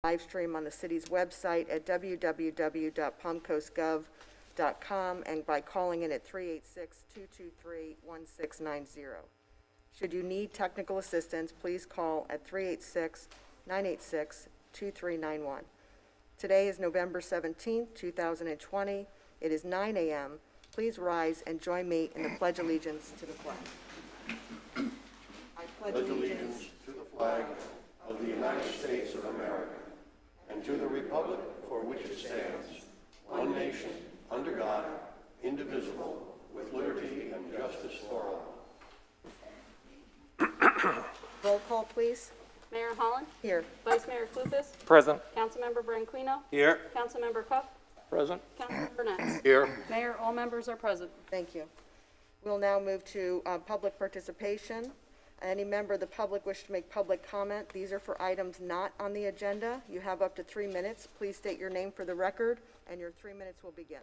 live stream on the city's website at www.palmcoastgov.com and by calling in at 386-223-1690. Should you need technical assistance, please call at 386-986-2391. Today is November 17th, 2020. It is 9 a.m. Please rise and join me in the Pledge of Allegiance to the flag. I pledge allegiance to the flag of the United States of America and to the republic for which it stands, one nation, under God, indivisible, with liberty and justice for all. Roll call, please. Mayor Holland? Here. Vice Mayor Clupis? Present. Councilmember Branquinho? Here. Councilmember Cuff? Present. Councilmember Nets? Here. Mayor, all members are present. Thank you. We'll now move to public participation. Any member of the public wish to make public comment, these are for items not on the agenda. You have up to 3 minutes. Please state your name for the record, and your 3 minutes will begin.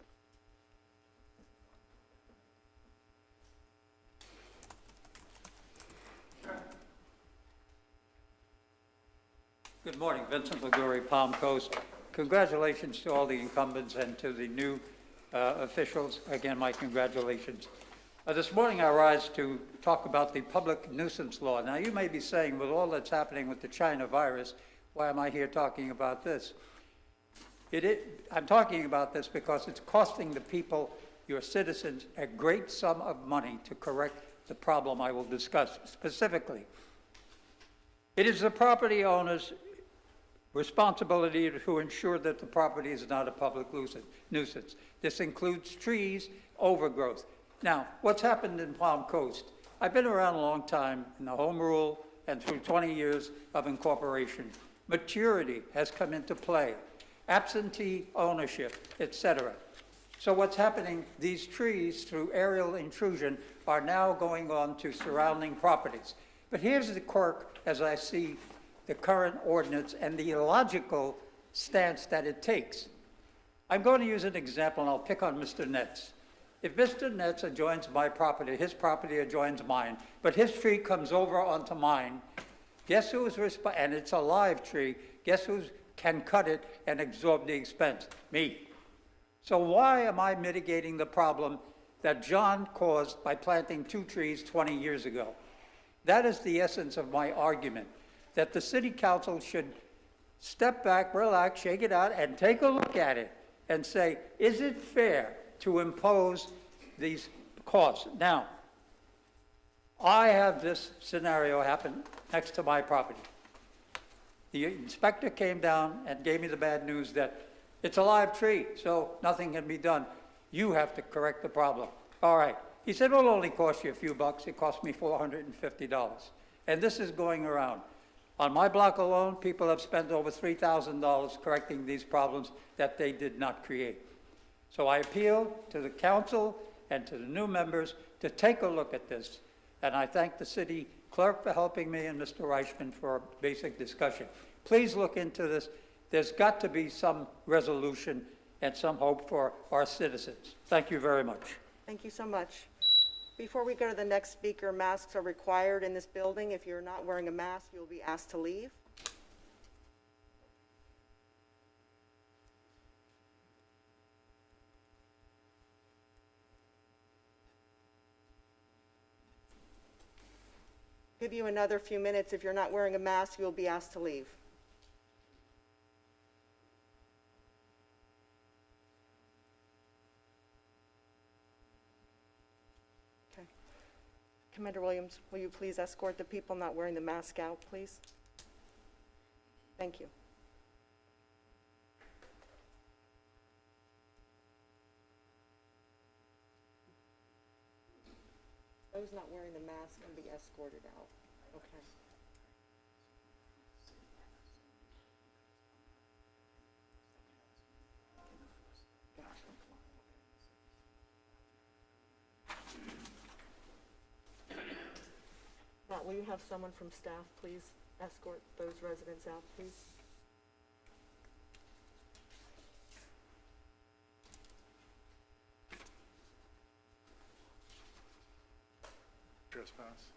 Good morning, Vincent Liguri, Palm Coast. Congratulations to all the incumbents and to the new officials. Again, my congratulations. This morning I rise to talk about the public nuisance law. Now you may be saying, with all that's happening with the China virus, why am I here talking about this? I'm talking about this because it's costing the people, your citizens, a great sum of money to correct the problem I will discuss specifically. It is the property owner's responsibility to ensure that the property is not a public nuisance. This includes trees, overgrowth. Now, what's happened in Palm Coast? I've been around a long time in the home rule and through 20 years of incorporation. Maturity has come into play, absentee ownership, etc. So what's happening, these trees through aerial intrusion are now going on to surrounding properties. But here's the quirk as I see the current ordinance and the illogical stance that it takes. I'm going to use an example, and I'll pick on Mr. Nets. If Mr. Nets adjoins my property, his property adjoins mine, but his tree comes over onto mine, guess who's and it's a live tree, guess who can cut it and absorb the expense? Me. So why am I mitigating the problem that John caused by planting 2 trees 20 years ago? That is the essence of my argument, that the city council should step back, relax, shake it out, and take a look at it and say, is it fair to impose these costs? Now, I have this scenario happen next to my property. The inspector came down and gave me the bad news that it's a live tree, so nothing can be done. You have to correct the problem. All right. He said, it'll only cost you a few bucks. It cost me $450. And this is going around. On my block alone, people have spent over $3,000 correcting these problems that they did not create. So I appeal to the council and to the new members to take a look at this. And I thank the city clerk for helping me and Mr. Reichman for a basic discussion. Please look into this. There's got to be some resolution and some hope for our citizens. Thank you very much. Thank you so much. Before we go to the next speaker, masks are required in this building. If you're not wearing a mask, you'll be asked to leave. Give you another few minutes. If you're not wearing a mask, you'll be asked to leave. Commander Williams, will you please escort the people not wearing the mask out, please? Thank you. Those not wearing the mask can be escorted out. Okay. Matt, will you have someone from staff, please, escort those residents out, please? Trespass.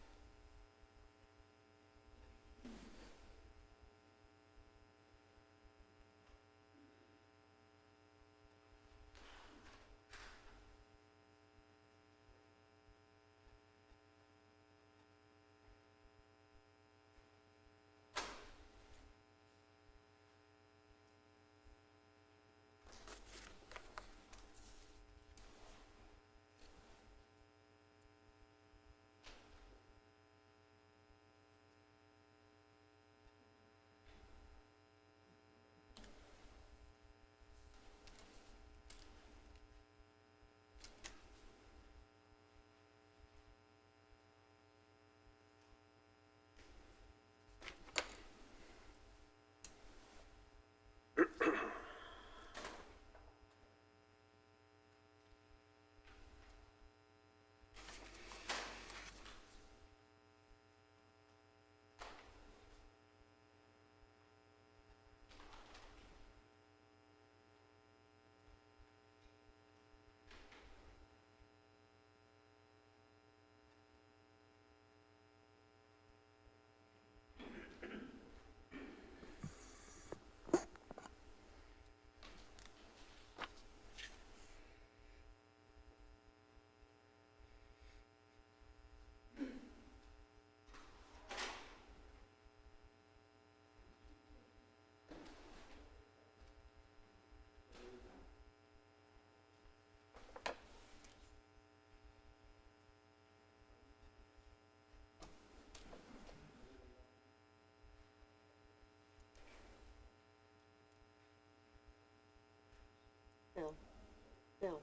Bill,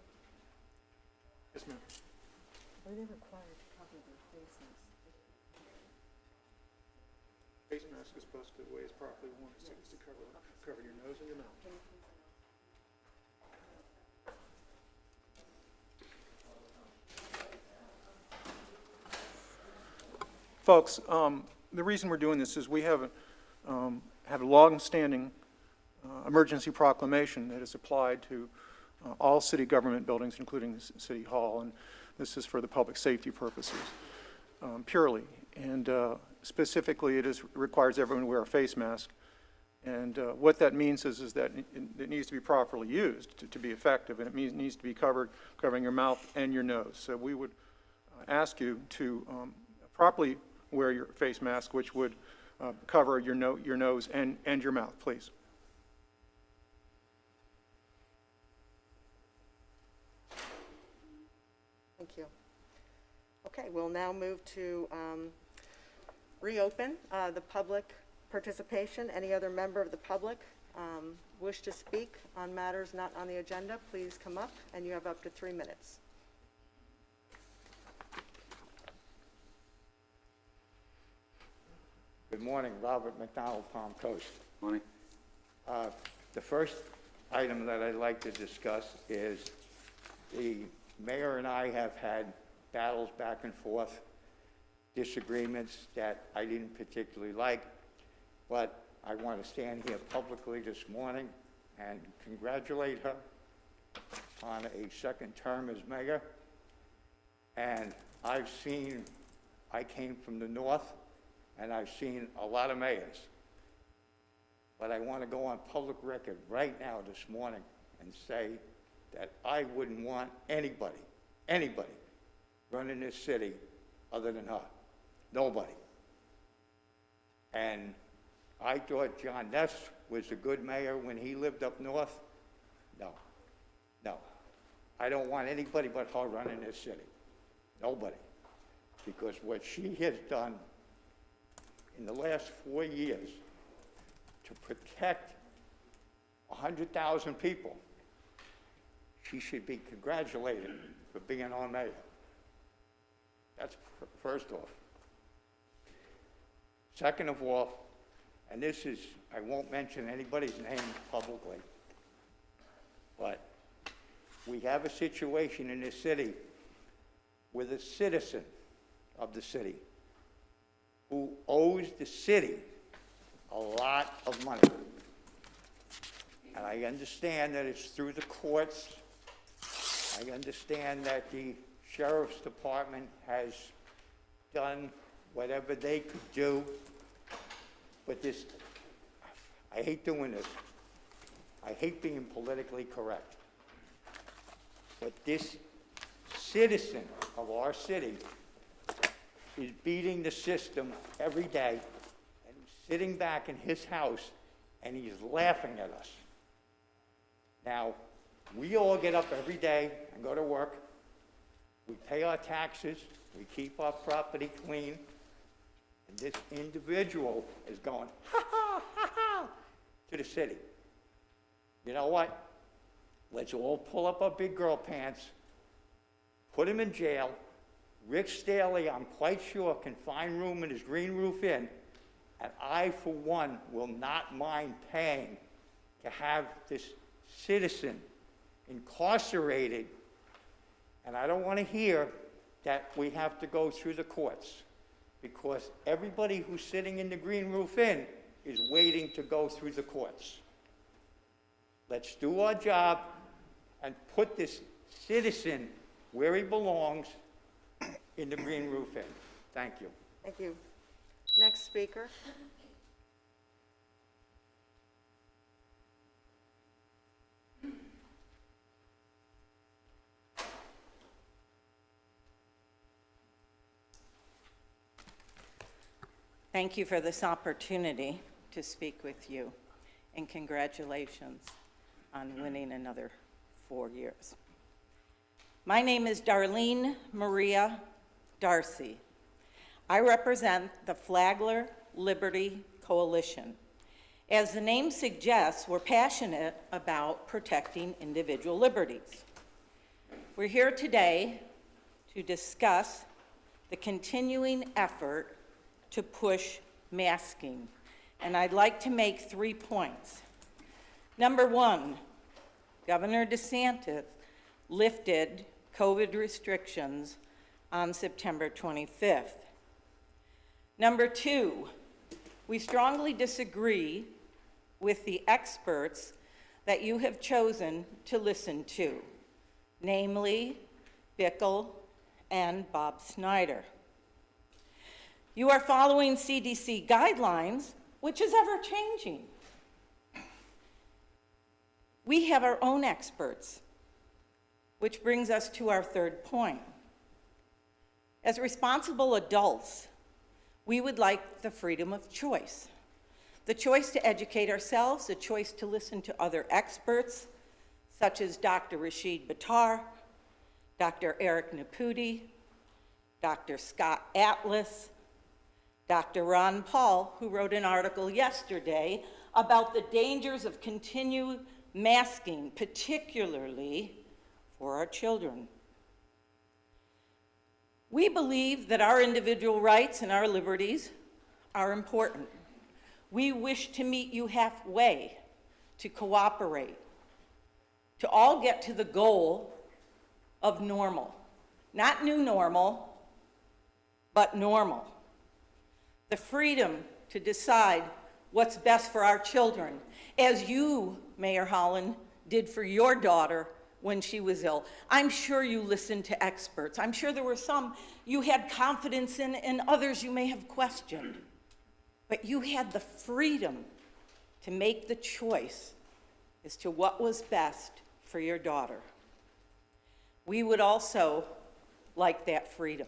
Yes, ma'am. are they required to cover their faces? Face mask is supposed to, the way it's properly worn, is to cover your nose and your mouth. Folks, the reason we're doing this is we have a long-standing emergency proclamation that is applied to all city government buildings, including the City Hall, and this is for the public safety purposes purely. And specifically, requires everyone to wear a face mask. And what that means is that it needs to be properly used to be effective, and it needs to be covering your mouth and your nose. So we would ask you to properly wear your face mask, which would cover your nose and your mouth, please. Thank you. Okay, we'll now move to reopen the public participation. Any other member of the public wish to speak on matters not on the agenda, please come up, and you have up to 3 minutes. Good morning, Robert McDonald, Palm Coast. Morning. The first item that I'd like to discuss is the mayor and I have had battles back and forth, disagreements that I didn't particularly like, but I want to stand here publicly this morning and congratulate her on a second term as mayor. And I came from the north, and I've seen a lot of mayors. But I want to go on public record right now this morning and say that I wouldn't want anybody running this city other than her. Nobody. And I thought John Ness was a good mayor when he lived up north. No. I don't want anybody but her running this city. Nobody. Because what she has done in the last 4 years to protect 100,000 people, she should be congratulated for being our mayor. That's first off. Second of all, and this is, I won't mention anybody's name publicly, but we have a situation in this city with a citizen of the city who owes the city a lot of money. And I understand that it's through the courts. I understand that the sheriff's department has done whatever they could do. But this, I hate doing this. I hate being politically correct. But this citizen of our city is beating the system every day, and he's sitting back in his house, and he's laughing at us. Now, we all get up every day and go to work. We pay our taxes. We keep our property clean. And this individual is going, ha, ha, ha, ha, to the city. You know what? Let's all pull up our big girl pants, put him in jail. Rick Staley, I'm quite sure, can find room in his Green Roof Inn, and I, for one, will not mind paying to have this citizen incarcerated. And I don't want to hear that we have to go through the courts, because everybody who's sitting in the Green Roof Inn is waiting to go through the courts. Let's do our job and put this citizen where he belongs, in the Green Roof Inn. Thank you. Thank you. Next speaker. Thank you for this opportunity to speak with you, and congratulations on winning another 4 years. My name is Darlene Maria Darcy. I represent the Flagler Liberty Coalition. As the name suggests, we're passionate about protecting individual liberties. We're here today to discuss the continuing effort to push masking, and I'd like to make 3 points. Number one, Governor DeSantis lifted COVID restrictions on September 25th. Number two, we strongly disagree with the experts that you have chosen to listen to, namely Bickle and Bob Snyder. You are following CDC guidelines, which is ever changing. We have our own experts, which brings us to our third point. As responsible adults, we would like the freedom of choice. The choice to educate ourselves, the choice to listen to other experts, such as Dr. Rashid Buttar, Dr. Eric Naputi, Dr. Scott Atlas, Dr. Ron Paul, who wrote an article yesterday about the dangers of continued masking, particularly for our children. We believe that our individual rights and our liberties are important. We wish to meet you halfway, to cooperate, to all get to the goal of normal. Not new normal, but normal. The freedom to decide what's best for our children, as you, Mayor Holland, did for your daughter when she was ill. I'm sure you listened to experts. I'm sure there were some you had confidence in and others you may have questioned. But you had the freedom to make the choice as to what was best for your daughter. We would also like that freedom.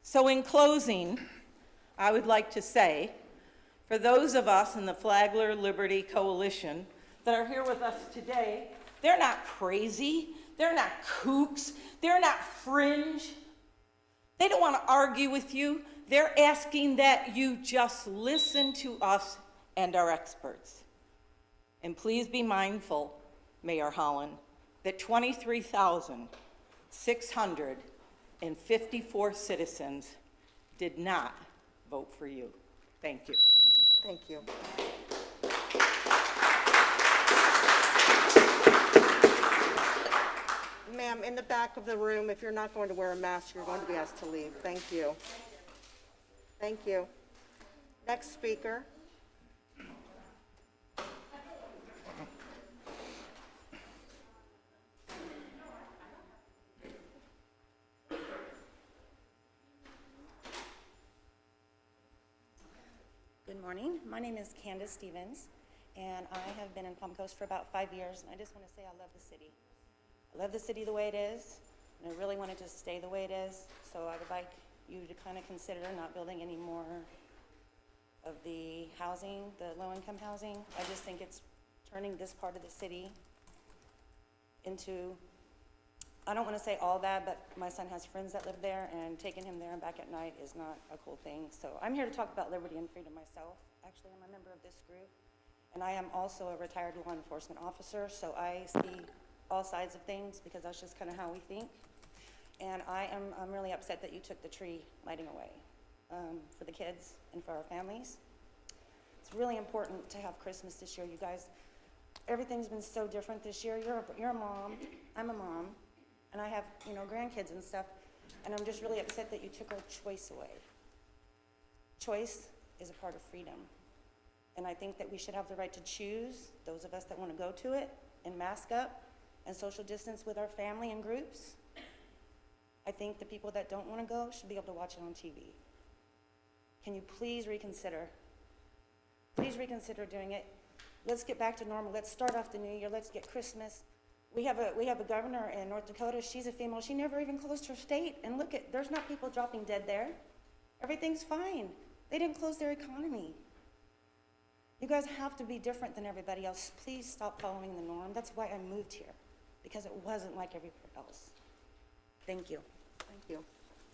So in closing, I would like to say, for those of us in the Flagler Liberty Coalition that are here with us today, they're not crazy, they're not kooks, they're not fringe. They don't want to argue with you. They're asking that you just listen to us and our experts. And please be mindful, Mayor Holland, that 23,654 citizens did not vote for you. Thank you. Thank you. Ma'am, in the back of the room, if you're not going to wear a mask, you're going to be asked to leave. Thank you. Thank you. Next speaker. Good morning. My name is Candace Stevens, and I have been in Palm Coast for about 5 years, and I just want to say I love the city. I love the city the way it is, and I really want it to stay the way it is, so I would like you to kind of consider not building any more of the housing, the low-income housing. I just think it's turning this part of the city into, I don't want to say all that, but my son has friends that live there, and taking him there and back at night is not a cool thing. So I'm here to talk about liberty and freedom myself. Actually, I'm a member of this group, and I am also a retired law enforcement officer, so I see all sides of things because that's just kind of how we think. And I'm really upset that you took the tree lighting away for the kids and for our families. It's really important to have Christmas this year, you guys. Everything's been so different this year. You're a mom, I'm a mom, and I have, grandkids and stuff, and I'm just really upset that you took our choice away. Choice is a part of freedom, and I think that we should have the right to choose, those of us that want to go to it and mask up and social distance with our family and groups. I think the people that don't want to go should be able to watch it on TV. Can you please reconsider? Please reconsider doing it. Let's get back to normal. Let's start off the new year. Let's get Christmas. We have a governor in North Dakota. She's a female. She never even closed her state. And look, there's not people dropping dead there. Everything's fine. They didn't close their economy. You guys have to be different than everybody else. Please stop following the norm. That's why I moved here, because it wasn't like everywhere else. Thank you. Thank you.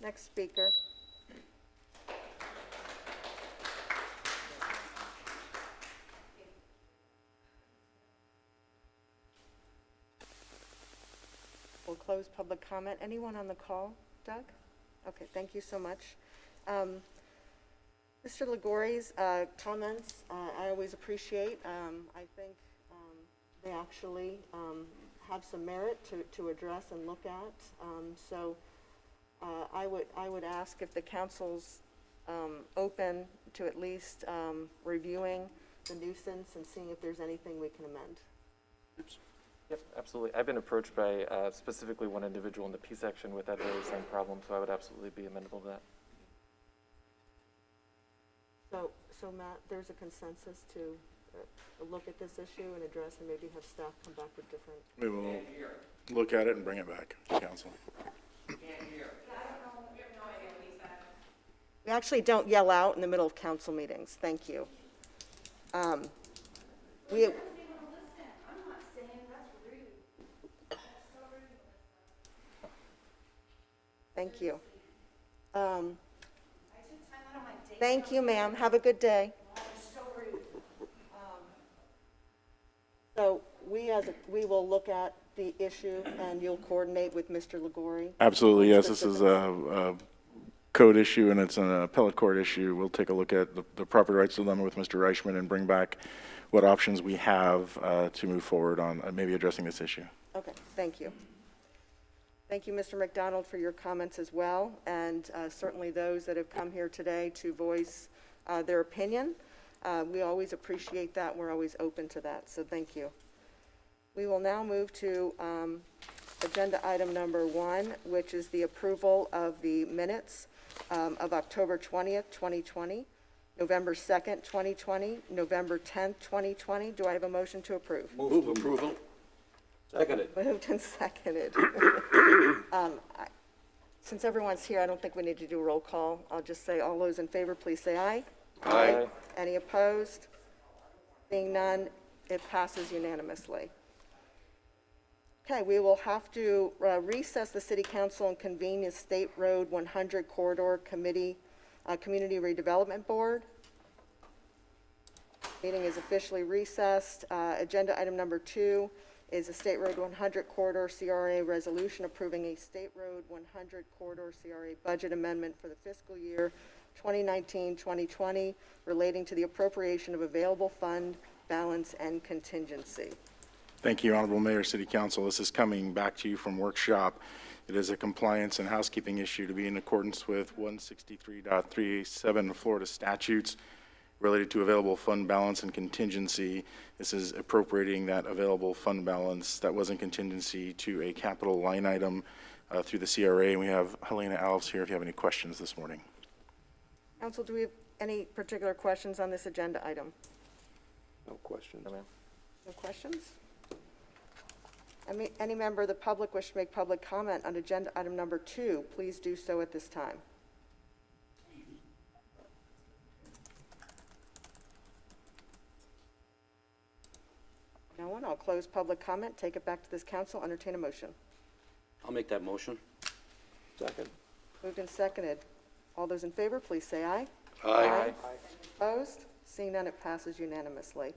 Next speaker. We'll close public comment. Anyone on the call? Doug? Okay, thank you so much. Mr. Ligori's comments, I always appreciate. I think they actually have some merit to address and look at. So I would ask if the council's open to at least reviewing the nuisance and seeing if there's anything we can amend. Yep, absolutely. I've been approached by specifically one individual in the P section with that very same problem, so I would absolutely be amenable to that. So Matt, there's a consensus to look at this issue and address and maybe have staff come back with different. We will look at it and bring it back to council. We actually don't yell out in the middle of council meetings. Thank you. Thank you. Thank you, ma'am. Have a good day. So we will look at the issue and you'll coordinate with Mr. Ligori. Absolutely, yes. This is a code issue and it's an appellate court issue. We'll take a look at the property rights dilemma with Mr. Reichman and bring back what options we have to move forward on maybe addressing this issue. Okay, thank you. Thank you, Mr. McDonald, for your comments as well, and certainly those that have come here today to voice their opinion. We always appreciate that. We're always open to that, so thank you. We will now move to agenda item number 1, which is the approval of the minutes of October 20th, 2020, November 2nd, 2020, November 10th, 2020. Do I have a motion to approve? Move approval. Seconded. Moved and seconded. Since everyone's here, I don't think we need to do a roll call. I'll just say, all those in favor, please say aye. Aye. Any opposed? Being none, it passes unanimously. Okay, we will have to recess the city council and convene the State Road 100 Corridor Committee, Community Redevelopment Board. Meeting is officially recessed. Agenda item number 2 is a State Road 100 Corridor CRA resolution approving a State Road 100 Corridor CRA budget amendment for the fiscal year 2019-2020 relating to the appropriation of available fund balance and contingency. Thank you, Honorable Mayor, City Council. This is coming back to you from workshop. It is a compliance and housekeeping issue to be in accordance with 163.37 Florida statutes related to available fund balance and contingency. This is appropriating that available fund balance that was in contingency to a capital line item through the CRA. And we have Helena Alves here if you have any questions this morning. Council, do we have any particular questions on this agenda item? No questions. No, ma'am. No questions? Any member of the public wish to make public comment on agenda item number 2, please do so at this time. No one, I'll close public comment, take it back to this council, entertain a motion. I'll make that motion. Second. Moved and seconded. All those in favor, please say aye. Aye. Opposed? Seeing none, it passes unanimously.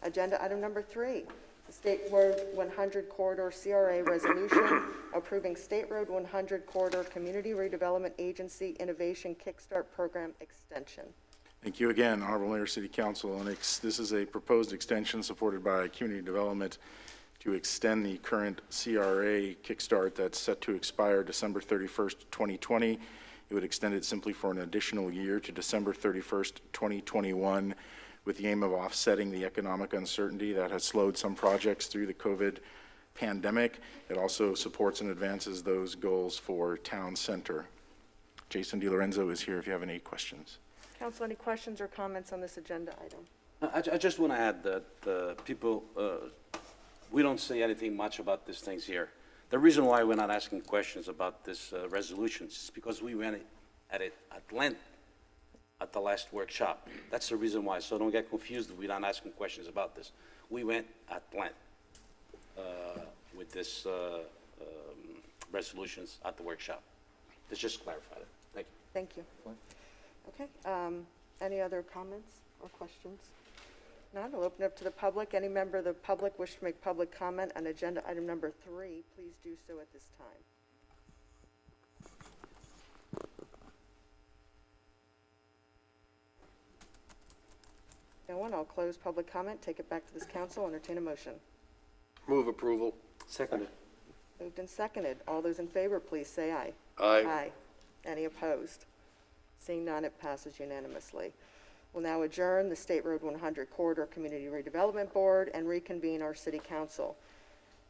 Agenda item number 3, the State Road 100 Corridor CRA resolution approving State Road 100 Corridor Community Redevelopment Agency Innovation Kickstart Program extension. Thank you again, Honorable Mayor, City Council. And this is a proposed extension supported by Community Development to extend the current CRA kickstart that's set to expire December 31st, 2020. It would extend it simply for an additional year to December 31st, 2021, with the aim of offsetting the economic uncertainty that has slowed some projects through the COVID pandemic. It also supports and advances those goals for Town Center. Jason DiLorenzo is here if you have any questions. Council, any questions or comments on this agenda item? I just want to add that people, we don't say anything much about these things here. The reason why we're not asking questions about this resolution is because we went at it at length at the last workshop. That's the reason why. So don't get confused that we're not asking questions about this. We went at length with this resolutions at the workshop. Let's just clarify it. Thank you. Thank you. Okay, any other comments or questions? Not, I'll open up to the public. Any member of the public wish to make public comment on agenda item number 3, please do so at this time. No one, I'll close public comment, take it back to this council, entertain a motion. Move approval. Seconded. Moved and seconded. All those in favor, please say aye. Aye. Any opposed? Seeing none, it passes unanimously. We'll now adjourn the State Road 100 Corridor Community Redevelopment Board and reconvene our city council.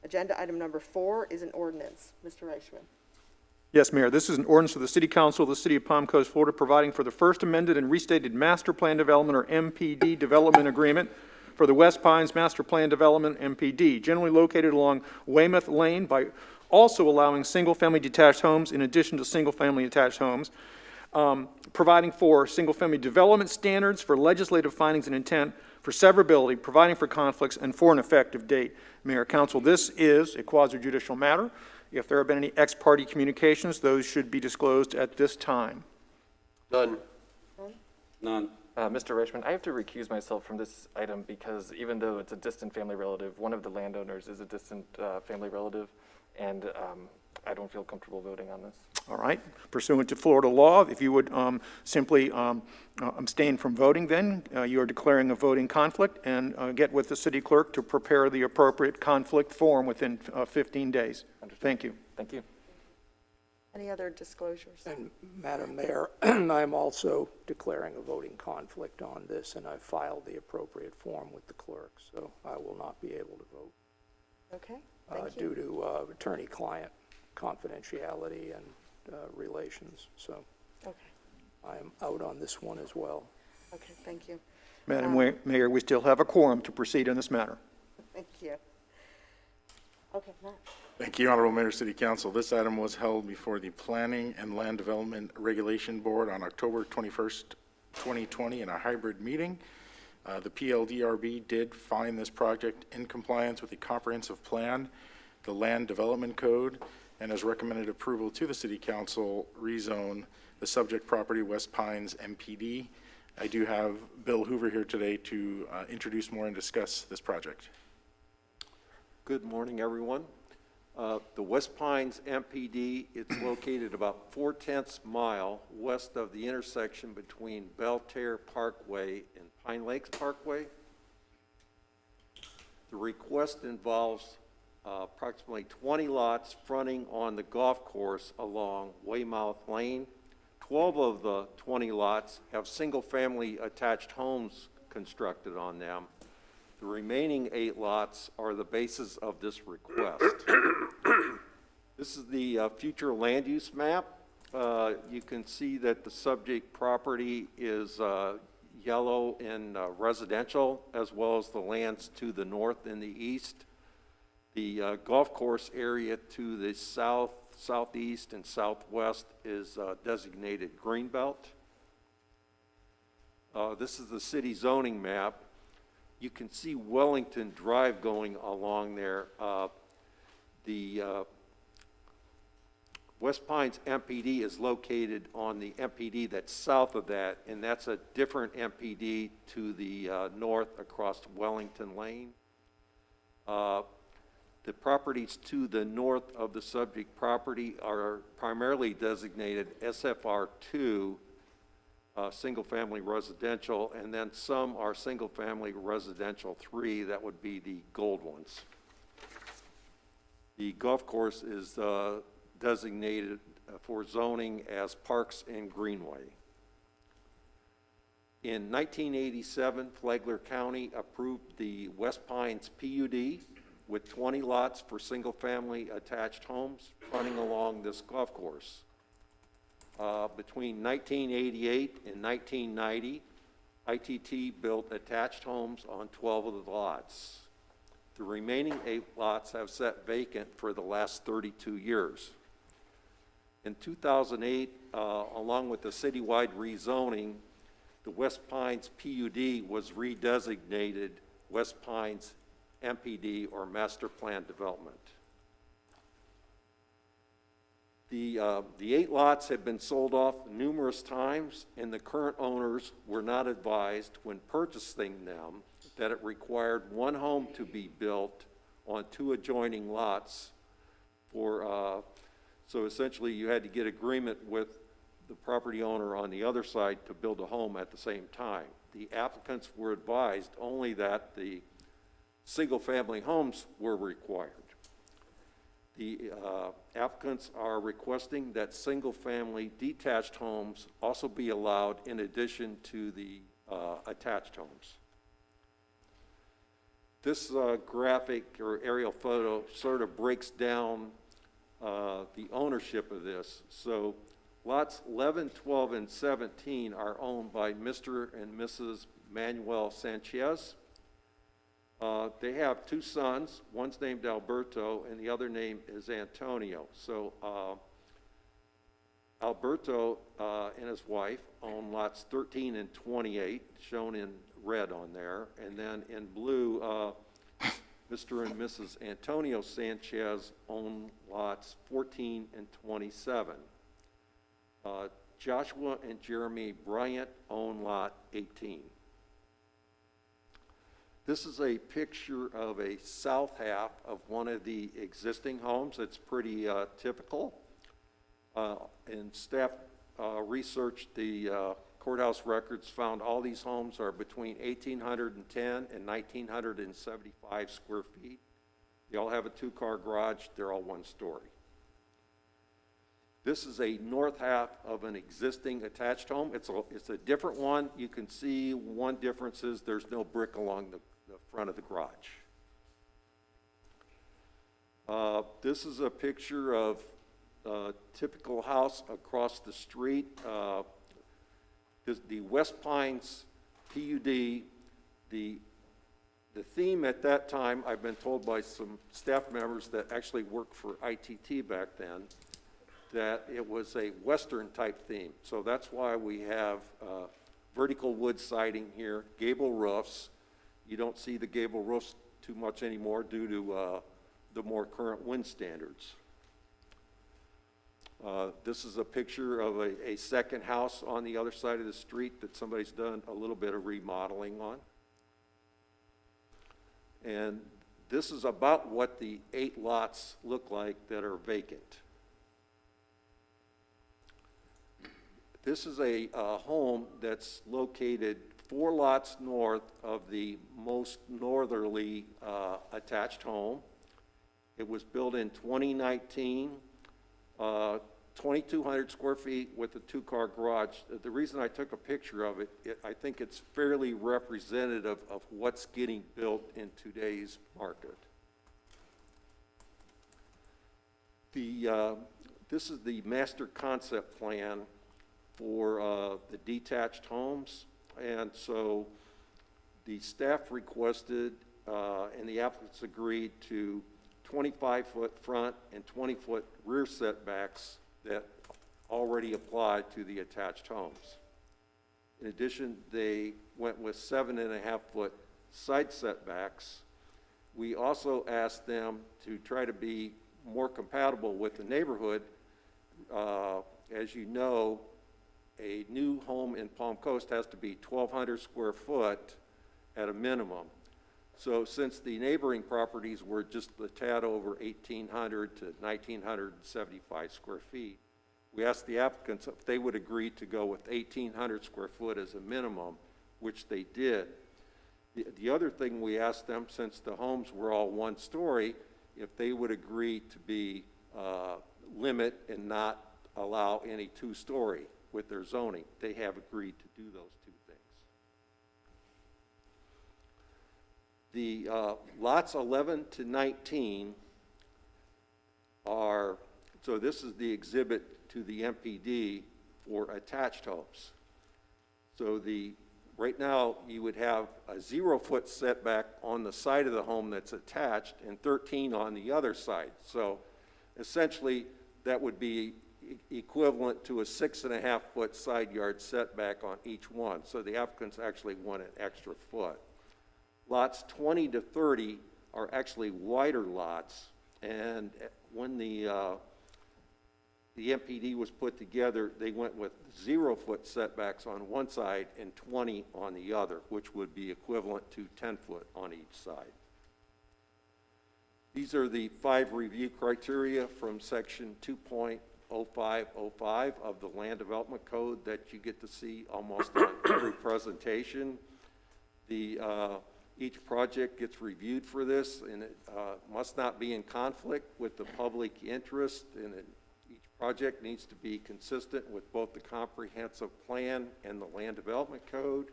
Agenda item number 4 is an ordinance. Mr. Reichman. Yes, Mayor, this is an ordinance of the City Council of the City of Palm Coast, Florida, providing for the first amended and restated Master Plan Development, or MPD, Development Agreement for the West Pines Master Plan Development, MPD, generally located along Weymouth Lane, by also allowing single-family detached homes in addition to single-family attached homes, providing for single-family development standards, for legislative findings and intent, for severability, providing for conflicts, and for an effective date. Mayor, Council, this is a quasi-judicial matter. If there have been any ex-parte communications, those should be disclosed at this time. None. None. Mr. Reichman, I have to recuse myself from this item because even though it's a distant family relative, one of the landowners is a distant family relative, and I don't feel comfortable voting on this. All right. Pursuant to Florida law, if you would simply abstain from voting, then you are declaring a voting conflict, and get with the city clerk to prepare the appropriate conflict form within 15 days. Understood. Thank you. Thank you. Any other disclosures? And Madam Mayor, I'm also declaring a voting conflict on this, and I filed the appropriate form with the clerk, so I will not be able to vote Okay, thank you. due to attorney-client confidentiality and relations. So Okay, I am out on this one as well. okay, thank you. Madam Mayor, we still have a quorum to proceed in this matter. Thank you. Okay, Matt. Thank you, Honorable Mayor, City Council. This item was held before the Planning and Land Development Regulation Board on October 21st, 2020 in a hybrid meeting. The PLDRB did find this project in compliance with the comprehensive plan, the Land Development Code, and has recommended approval to the City Council rezone the subject property West Pines MPD. I do have Bill Hoover here today to introduce more and discuss this project. Good morning, everyone. The West Pines MPD, it's located about 4/10 mile west of the intersection between Belterre Parkway and Pine Lakes Parkway. The request involves approximately 20 lots fronting on the golf course along Weymouth Lane. 12 of the 20 lots have single-family attached homes constructed on them. The remaining 8 lots are the basis of this request. This is the future land use map. You can see that the subject property is yellow in residential, as well as the lands to the north and the east. The golf course area to the south, southeast, and southwest is designated greenbelt. This is the city zoning map. You can see Wellington Drive going along there. The West Pines MPD is located on the MPD that's south of that, and that's a different MPD to the north across Wellington Lane. The properties to the north of the subject property are primarily designated SFR2, single-family residential, and then some are single-family residential 3, that would be the gold ones. The golf course is designated for zoning as Parks and Greenway. In 1987, Flagler County approved the West Pines PUD with 20 lots for single-family attached homes running along this golf course. Between 1988 and 1990, ITT built attached homes on 12 of the lots. The remaining 8 lots have sat vacant for the last 32 years. In 2008, along with the citywide rezoning, the West Pines PUD was redesignated West Pines MPD, or Master Plan Development. The 8 lots have been sold off numerous times, and the current owners were not advised when purchasing them that it required one home to be built on two adjoining lots for, so essentially you had to get agreement with the property owner on the other side to build a home at the same time. The applicants were advised only that the single-family homes were required. The applicants are requesting that single-family detached homes also be allowed in addition to the attached homes. This graphic or aerial photo sort of breaks down the ownership of this. So lots 11, 12, and 17 are owned by Mr. and Mrs. Manuel Sanchez. They have two sons. One's named Alberto, and the other name is Antonio. So Alberto and his wife own lots 13 and 28, shown in red on there. And then in blue, Mr. and Mrs. Antonio Sanchez own lots 14 and 27. Joshua and Jeremy Bryant own lot 18. This is a picture of a south half of one of the existing homes. It's pretty typical. And staff researched the courthouse records, found all these homes are between 1,810 and 1,975 square feet. They all have a two-car garage. They're all one story. This is a north half of an existing attached home. It's a different one. You can see one difference is there's no brick along the front of the garage. This is a picture of a typical house across the street. The West Pines PUD, the theme at that time, I've been told by some staff members that actually worked for ITT back then, that it was a Western type theme. So that's why we have vertical wood siding here, gable roofs. You don't see the gable roofs too much anymore due to the more current wind standards. This is a picture of a second house on the other side of the street that somebody's done a little bit of remodeling on. And this is about what the 8 lots look like that are vacant. This is a home that's located 4 lots north of the most northerly attached home. It was built in 2019, 2,200 square feet with a 2-car garage. The reason I took a picture of it, I think it's fairly representative of what's getting built in today's market. This is the master concept plan for the detached homes. And so the staff requested, and the applicants agreed to 25-foot front and 20-foot rear setbacks that already apply to the attached homes. In addition, they went with 7.5-foot side setbacks. We also asked them to try to be more compatible with the neighborhood. As you know, a new home in Palm Coast has to be 1,200 square foot at a minimum. So since the neighboring properties were just a tad over 1,800 to 1,975 square feet, we asked the applicants if they would agree to go with 1,800 square foot as a minimum, which they did. The other thing we asked them, since the homes were all one story, if they would agree to be limit and not allow any 2-story with their zoning. They have agreed to do those 2 things. The lots 11 to 19 are, so this is the exhibit to the MPD for attached homes. So right now you would have a 0-foot setback on the side of the home that's attached and 13 on the other side. So essentially that would be equivalent to a 6.5-foot side yard setback on each one. So the applicants actually want an extra foot. Lots 20 to 30 are actually wider lots, and when the the MPD was put together, they went with 0-foot setbacks on one side and 20 on the other, which would be equivalent to 10-foot on each side. These are the 5 review criteria from section 2.0505 of the Land Development Code that you get to see almost on every presentation. Each project gets reviewed for this, and it must not be in conflict with the public interest, and each project needs to be consistent with both the comprehensive plan and the Land Development Code.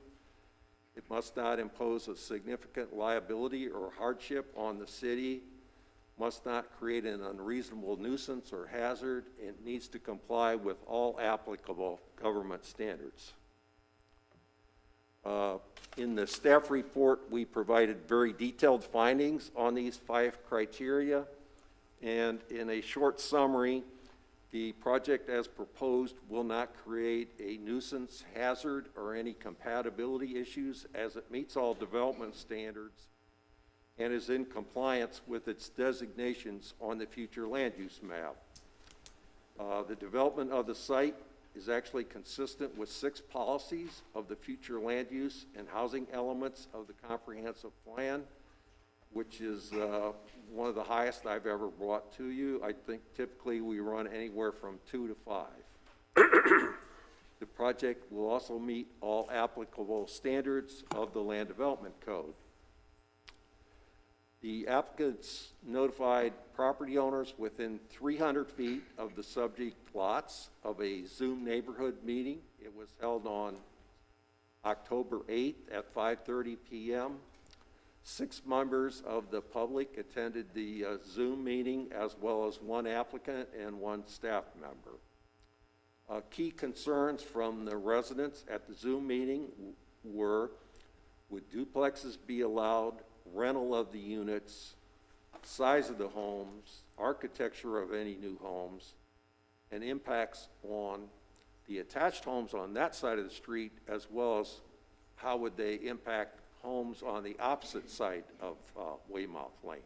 It must not impose a significant liability or hardship on the city, must not create an unreasonable nuisance or hazard, and needs to comply with all applicable government standards. In the staff report, we provided very detailed findings on these 5 criteria, and in a short summary, the project as proposed will not create a nuisance, hazard, or any compatibility issues, as it meets all development standards and is in compliance with its designations on the future land use map. The development of the site is actually consistent with 6 policies of the future land use and housing elements of the comprehensive plan, which is one of the highest I've ever brought to you. I think typically we run anywhere from 2 to 5. The project will also meet all applicable standards of the Land Development Code. The applicants notified property owners within 300 feet of the subject lots of a Zoom neighborhood meeting. It was held on October 8th at 5:30 p.m. 6 members of the public attended the Zoom meeting, as well as 1 applicant and 1 staff member. Key concerns from the residents at the Zoom meeting were, would duplexes be allowed, rental of the units, size of the homes, architecture of any new homes, and impacts on the attached homes on that side of the street, as well as how would they impact homes on the opposite side of Weymouth Lane.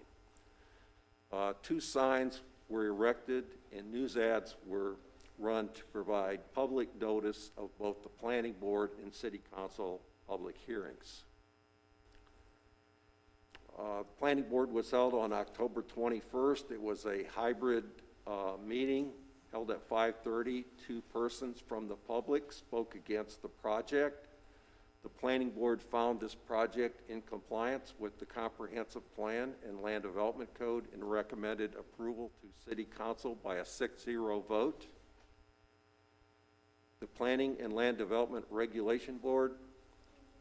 2 signs were erected and news ads were run to provide public notice of both the planning board and city council public hearings. Planning board was held on October 21st. It was a hybrid meeting held at 5:30. 2 persons from the public spoke against the project. The planning board found this project in compliance with the comprehensive plan and land development code and recommended approval to city council by a 6-0 vote. The planning and land development regulation board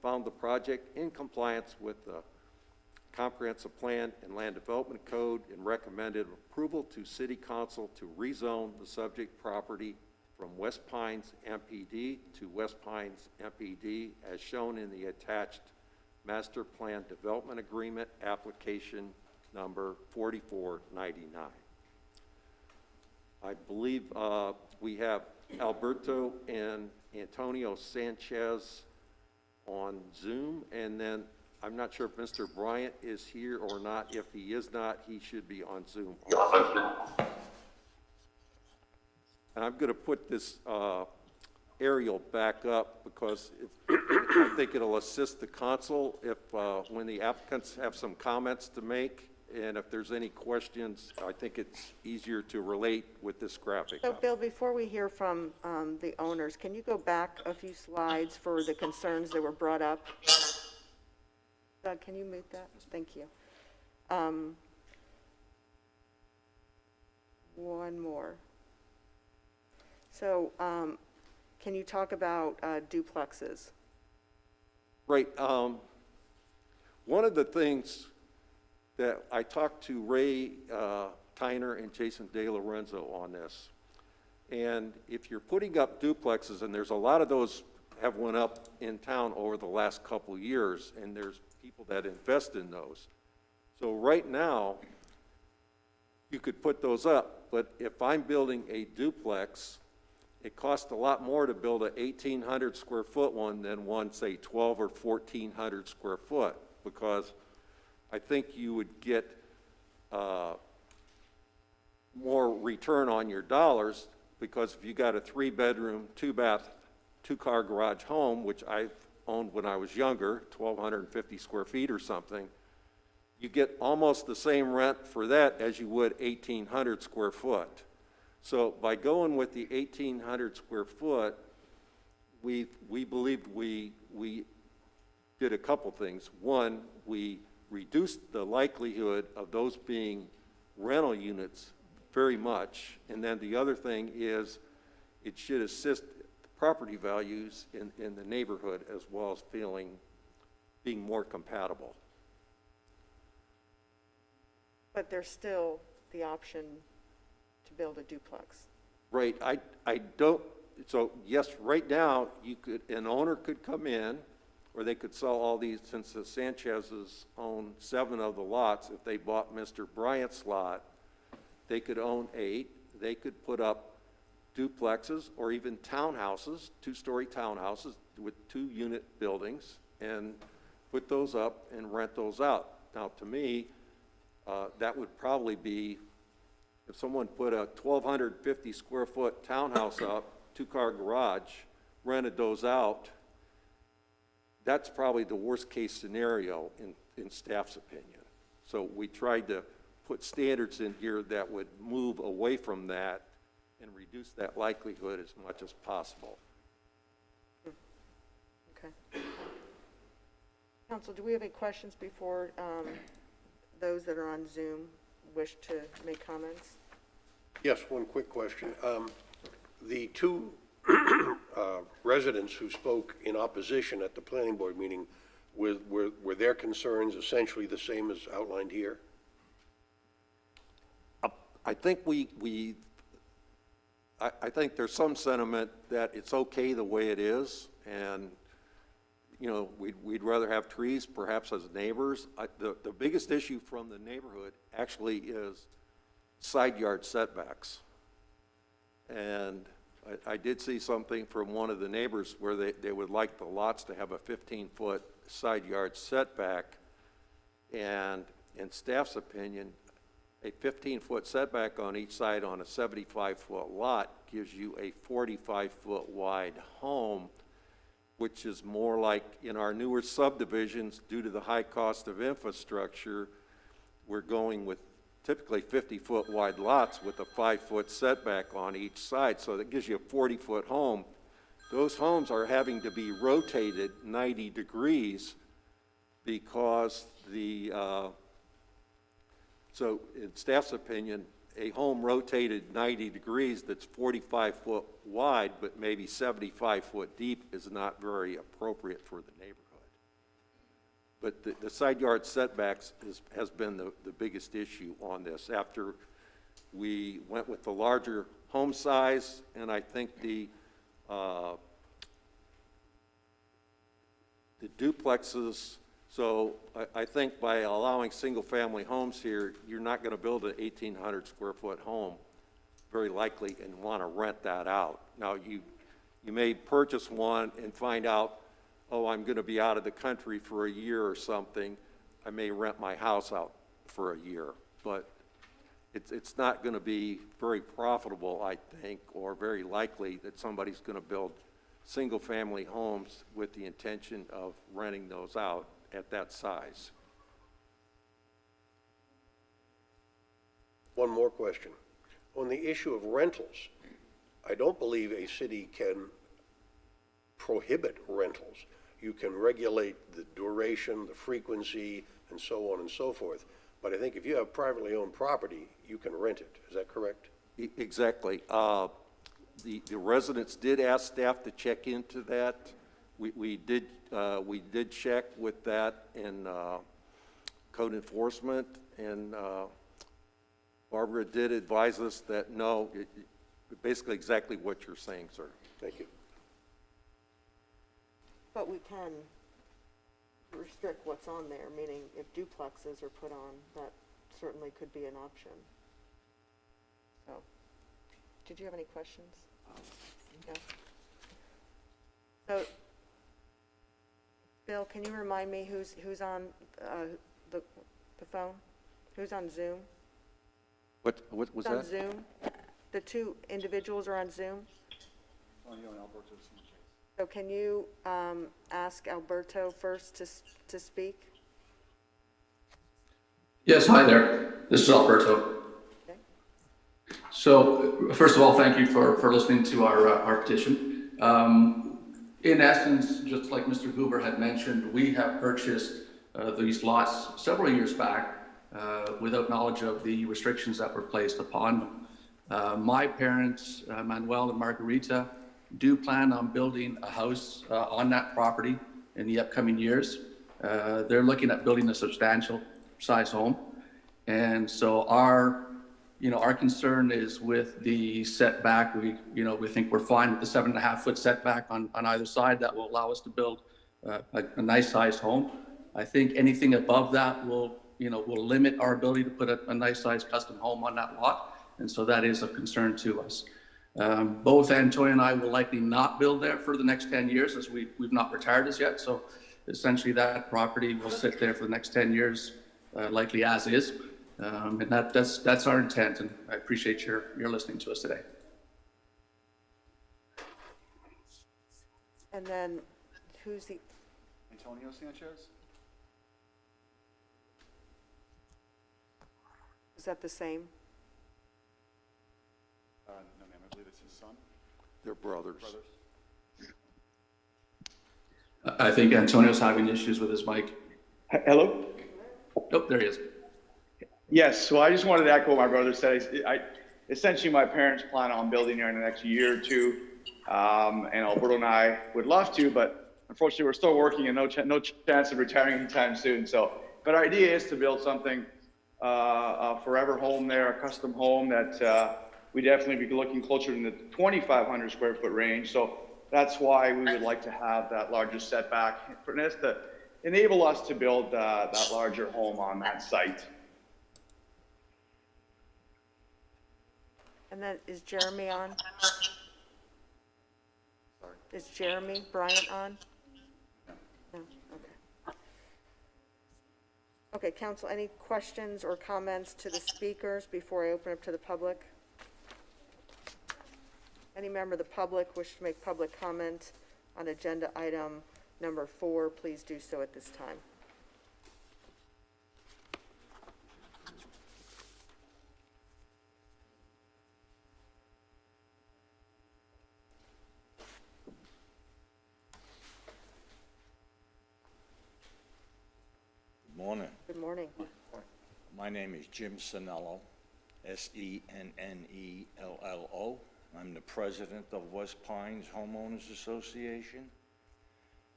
found the project in compliance with the comprehensive plan and land development code and recommended approval to city council to rezone the subject property from West Pines MPD to West Pines MPD as shown in the attached master plan development agreement application number 4499. I believe we have Alberto and Antonio Sanchez on Zoom, and then I'm not sure if Mr. Bryant is here or not. If he is not, he should be on Zoom also. And I'm going to put this aerial back up because I think it'll assist the council if when the applicants have some comments to make, and if there's any questions, I think it's easier to relate with this graphic. So, Bill, before we hear from the owners, can you go back a few slides for the concerns that were brought up? Doug, can you mute that? Thank you. One more. So, can you talk about duplexes? Right. One of the things that I talked to Ray Tyner and Jason De Lorenzo on this, and if you're putting up duplexes, and there's a lot of those have went up in town over the last couple years, and there's people that invest in those. So right now, you could put those up, but if I'm building a duplex, it costs a lot more to build a 1,800 square foot one than one, say, 12 or 1,400 square foot, because I think you would get more return on your dollars, because if you got a 3-bedroom, 2-bath, 2-car garage home, which I owned when I was younger, 1,250 square feet or something, you get almost the same rent for that as you would 1,800 square foot. So by going with the 1,800 square foot, we believed we did a couple things. One, we reduced the likelihood of those being rental units very much. And then the other thing is it should assist property values in the neighborhood as well as being more compatible. But there's still the option to build a duplex. Right, I don't, so yes, right now, an owner could come in, or they could sell all these, since the Sanchez's own 7 of the lots. If they bought Mr. Bryant's lot, they could own 8. They could put up duplexes or even townhouses, 2-story townhouses with 2-unit buildings, and put those up and rent those out. Now, to me, that would probably be, if someone put a 1,250 square foot townhouse up, 2-car garage, rented those out, that's probably the worst case scenario in staff's opinion. So we tried to put standards in here that would move away from that and reduce that likelihood as much as possible. Okay. Council, do we have any questions before those that are on Zoom wish to make comments? Yes, one quick question. The 2 residents who spoke in opposition at the planning board meeting, were their concerns essentially the same as outlined here? I think I think there's some sentiment that it's okay the way it is, and, you know, we'd rather have trees perhaps as neighbors. The biggest issue from the neighborhood actually is side yard setbacks. And I did see something from one of the neighbors where they would like the lots to have a 15-foot side yard setback, and in staff's opinion, a 15-foot setback on each side on a 75-foot lot gives you a 45-foot wide home, which is more like in our newer subdivisions, due to the high cost of infrastructure, we're going with typically 50-foot wide lots with a 5-foot setback on each side. So that gives you a 40-foot home. Those homes are having to be rotated 90 degrees because so in staff's opinion, a home rotated 90 degrees that's 45 foot wide but maybe 75 foot deep is not very appropriate for the neighborhood. But the side yard setbacks has been the biggest issue on this. After we went with the larger home size, and I think the duplexes, so I think by allowing single-family homes here, you're not going to build an 1,800 square foot home, very likely, and want to rent that out. Now, you may purchase one and find out, oh, I'm going to be out of the country for a year or something. I may rent my house out for a year, but it's not going to be very profitable, I think, or very likely that somebody's going to build single-family homes with the intention of renting those out at that size. One more question. On the issue of rentals, I don't believe a city can prohibit rentals. You can regulate the duration, the frequency, and so on and so forth. But I think if you have privately owned property, you can rent it. Is that correct? Exactly. The residents did ask staff to check into that. We did check with that in code enforcement, and Barbara did advise us that no, basically exactly what you're saying, sir. Thank you. But we can restrict what's on there, meaning if duplexes are put on, that certainly could be an option. So, did you have any questions? No. So, Bill, can you remind me who's on the phone? Who's on Zoom? What was Who's on that? Zoom? the two individuals are on Zoom. So can you ask Alberto first to speak? Yes, hi there. This is Alberto. Okay. So first of all, thank you for listening to our petition. In essence, just like Mr. Hoover had mentioned, we have purchased these lots several years back without knowledge of the restrictions that were placed upon them. My parents, Manuel and Margarita, do plan on building a house on that property in the upcoming years. They're looking at building a substantial size home. And so our concern is with the setback. We think we're fine with the 7.5-foot setback on either side. That will allow us to build a nice sized home. I think anything above that will limit our ability to put a nice sized custom home on that lot. And so that is of concern to us. Both Antonio and I will likely not build there for the next 10 years, as we've not retired as yet. So essentially that property will sit there for the next 10 years, likely as is. And that's our intent, and I appreciate your listening to us today. And then who's the, Antonio Sanchez? is that the same? No, ma'am, I believe it's his son. They're brothers. I think Antonio's having issues with his mic. Hello? Oh, there he is. Yes, so I just wanted to echo what my brother said. Essentially, my parents plan on building here in the next year or two, and Alberto and I would love to, but unfortunately, we're still working and no chance of retiring anytime soon. But our idea is to build something, a forever home there, a custom home that we definitely be looking closer in the 2,500 square foot range. So that's why we would like to have that larger setback for this to enable us to build that larger home on that site. And then is Jeremy on? Sorry. Is Jeremy Bryant on? No, okay. Okay, council, any questions or comments to the speakers before I open up to the public? Any member of the public wish to make public comment on agenda item number 4, please do so at this time. Morning. Good morning. My name is Jim Sennello, Sennello. I'm the president of West Pines Homeowners Association.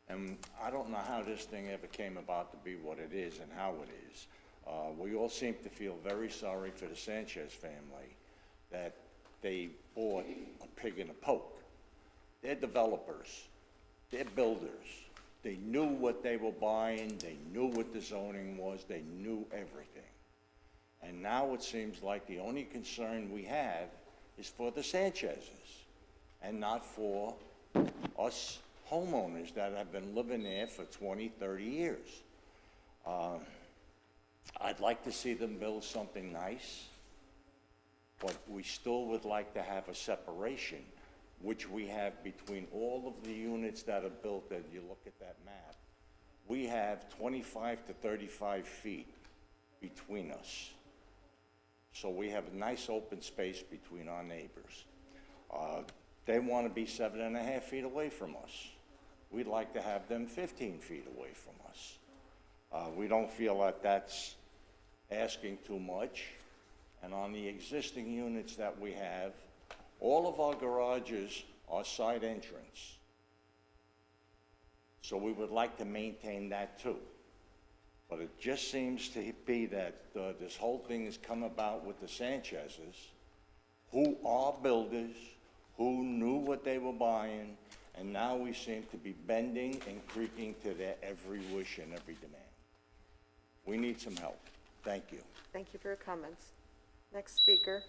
And I don't know how this thing ever came about to be what it is and how it is. We all seem to feel very sorry for the Sanchez family that they bought a pig in a poke. They're developers. They're builders. They knew what they were buying, they knew what the zoning was, they knew everything. And now it seems like the only concern we have is for the Sanchez's and not for us homeowners that have been living there for 20, 30 years. I'd like to see them build something nice, but we still would like to have a separation, which we have between all of the units that are built. That you look at that map, we have 25 to 35 feet between us. So we have a nice open space between our neighbors. They want to be 7.5 feet away from us. We'd like to have them 15 feet away from us. We don't feel that that's asking too much. And on the existing units that we have, all of our garages are side entrance. So we would like to maintain that too. But it just seems to be that this whole thing has come about with the Sanchez's, who are builders, who knew what they were buying, and now we seem to be bending and creaking to their every wish and every demand. We need some help. Thank you. Thank you for your comments. Next speaker.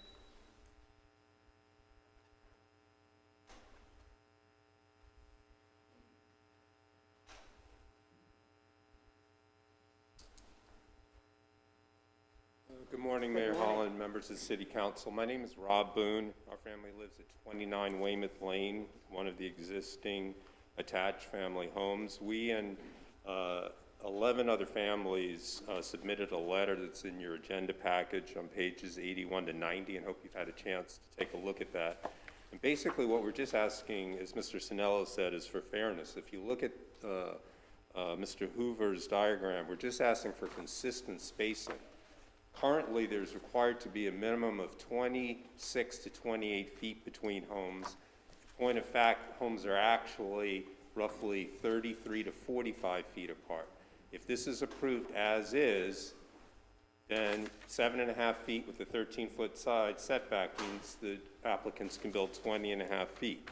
Good morning, Mayor Holland, members of the City Council. My name is Rob Boone. Our family lives at 29 Weymouth Lane, one of the existing attached family homes. We and 11 other families submitted a letter that's in your agenda package on pages 81 to 90, and hope you've had a chance to take a look at that. And basically what we're just asking, as Mr. Sinello said, is for fairness. If you look at Mr. Hoover's diagram, we're just asking for consistent spacing. Currently, there's required to be a minimum of 26 to 28 feet between homes. Point of fact, homes are actually roughly 33 to 45 feet apart. If this is approved as is, then 7.5 feet with a 13-foot side setback means the applicants can build 20.5 feet.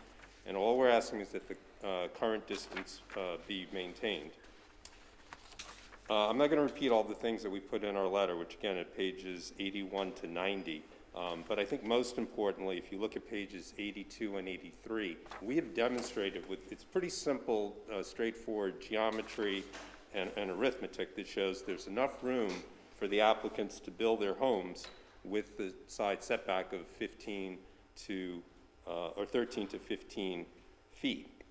And all we're asking is that the current distance be maintained. I'm not going to repeat all the things that we put in our letter, which again at pages 81 to 90, but I think most importantly, if you look at pages 82 and 83, we have demonstrated with, it's pretty simple, straightforward geometry and arithmetic that shows there's enough room for the applicants to build their homes with the side setback of 13 to 15 feet.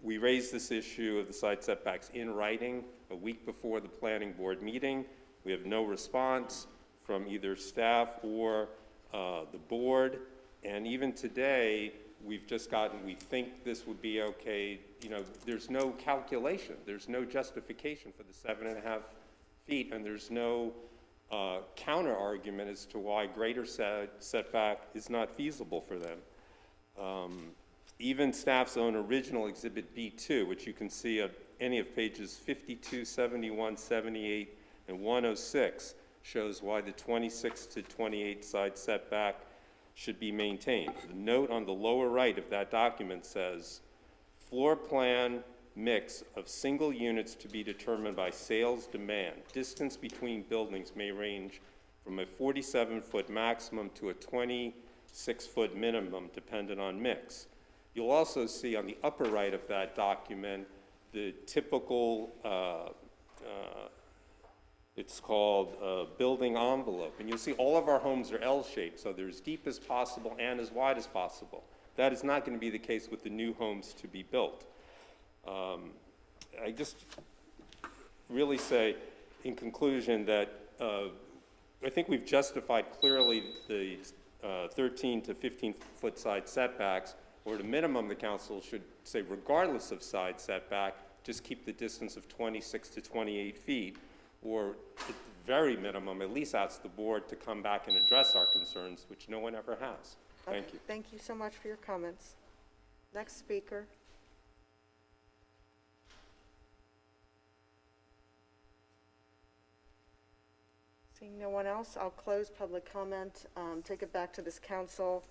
We raised this issue of the side setbacks in writing a week before the planning board meeting. We have no response from either staff or the board. And even today, we've just gotten, we think this would be okay. You know, there's no calculation. There's no justification for the 7.5 feet, and there's no counter argument as to why greater setback is not feasible for them. Even staff's own original Exhibit B2, which you can see at any of pages 52, 71, 78, and 106, shows why the 26 to 28 side setback should be maintained. The note on the lower right of that document says, floor plan mix of single units to be determined by sales demand. Distance between buildings may range from a 47-foot maximum to a 26-foot minimum, dependent on mix. You'll also see on the upper right of that document the typical, it's called building envelope. And you'll see all of our homes are L-shaped, so they're as deep as possible and as wide as possible. That is not going to be the case with the new homes to be built. I just really say, in conclusion, that I think we've justified clearly the 13 to 15-foot side setbacks, or at a minimum, the council should say, regardless of side setback, just keep the distance of 26 to 28 feet, or at the very minimum, at least ask the board to come back and address our concerns, which no one ever has. Thank you. Thank you so much for your comments. Next speaker. Seeing no one else, I'll close public comment, take it back to this council.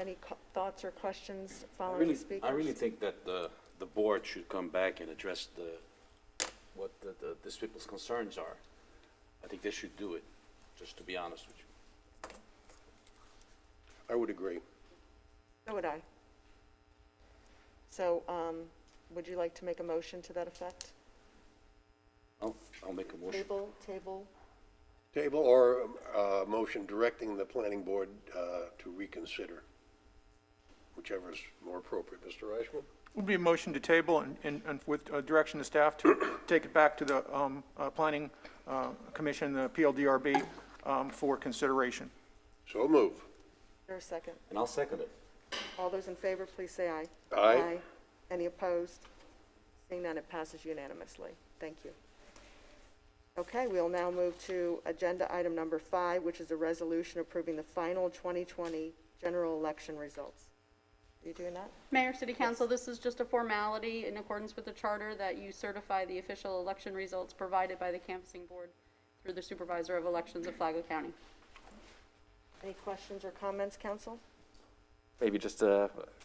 Any thoughts or questions following the speakers? I really think that the board should come back and address what these people's concerns are. I think they should do it, just to be honest with you. I would agree. So would I. So, would you like to make a motion to that effect? I'll make a motion. Table? Table or motion directing the planning board to reconsider, whichever is more appropriate. Mr. Reichman? Would be a motion to table and with direction to staff to take it back to the Planning Commission, the PLDRB, for consideration. So move. Is there a second? And I'll second it. All those in favor, please say aye. Aye. Any opposed? Seeing none, it passes unanimously. Thank you. Okay, we'll now move to agenda item number 5, which is a resolution approving the final 2020 general election results. Are you doing that? Mayor, City Council, this is just a formality in accordance with the charter that you certify the official election results provided by the canvassing board through the Supervisor of Elections of Flagler County. Any questions or comments, council? Maybe just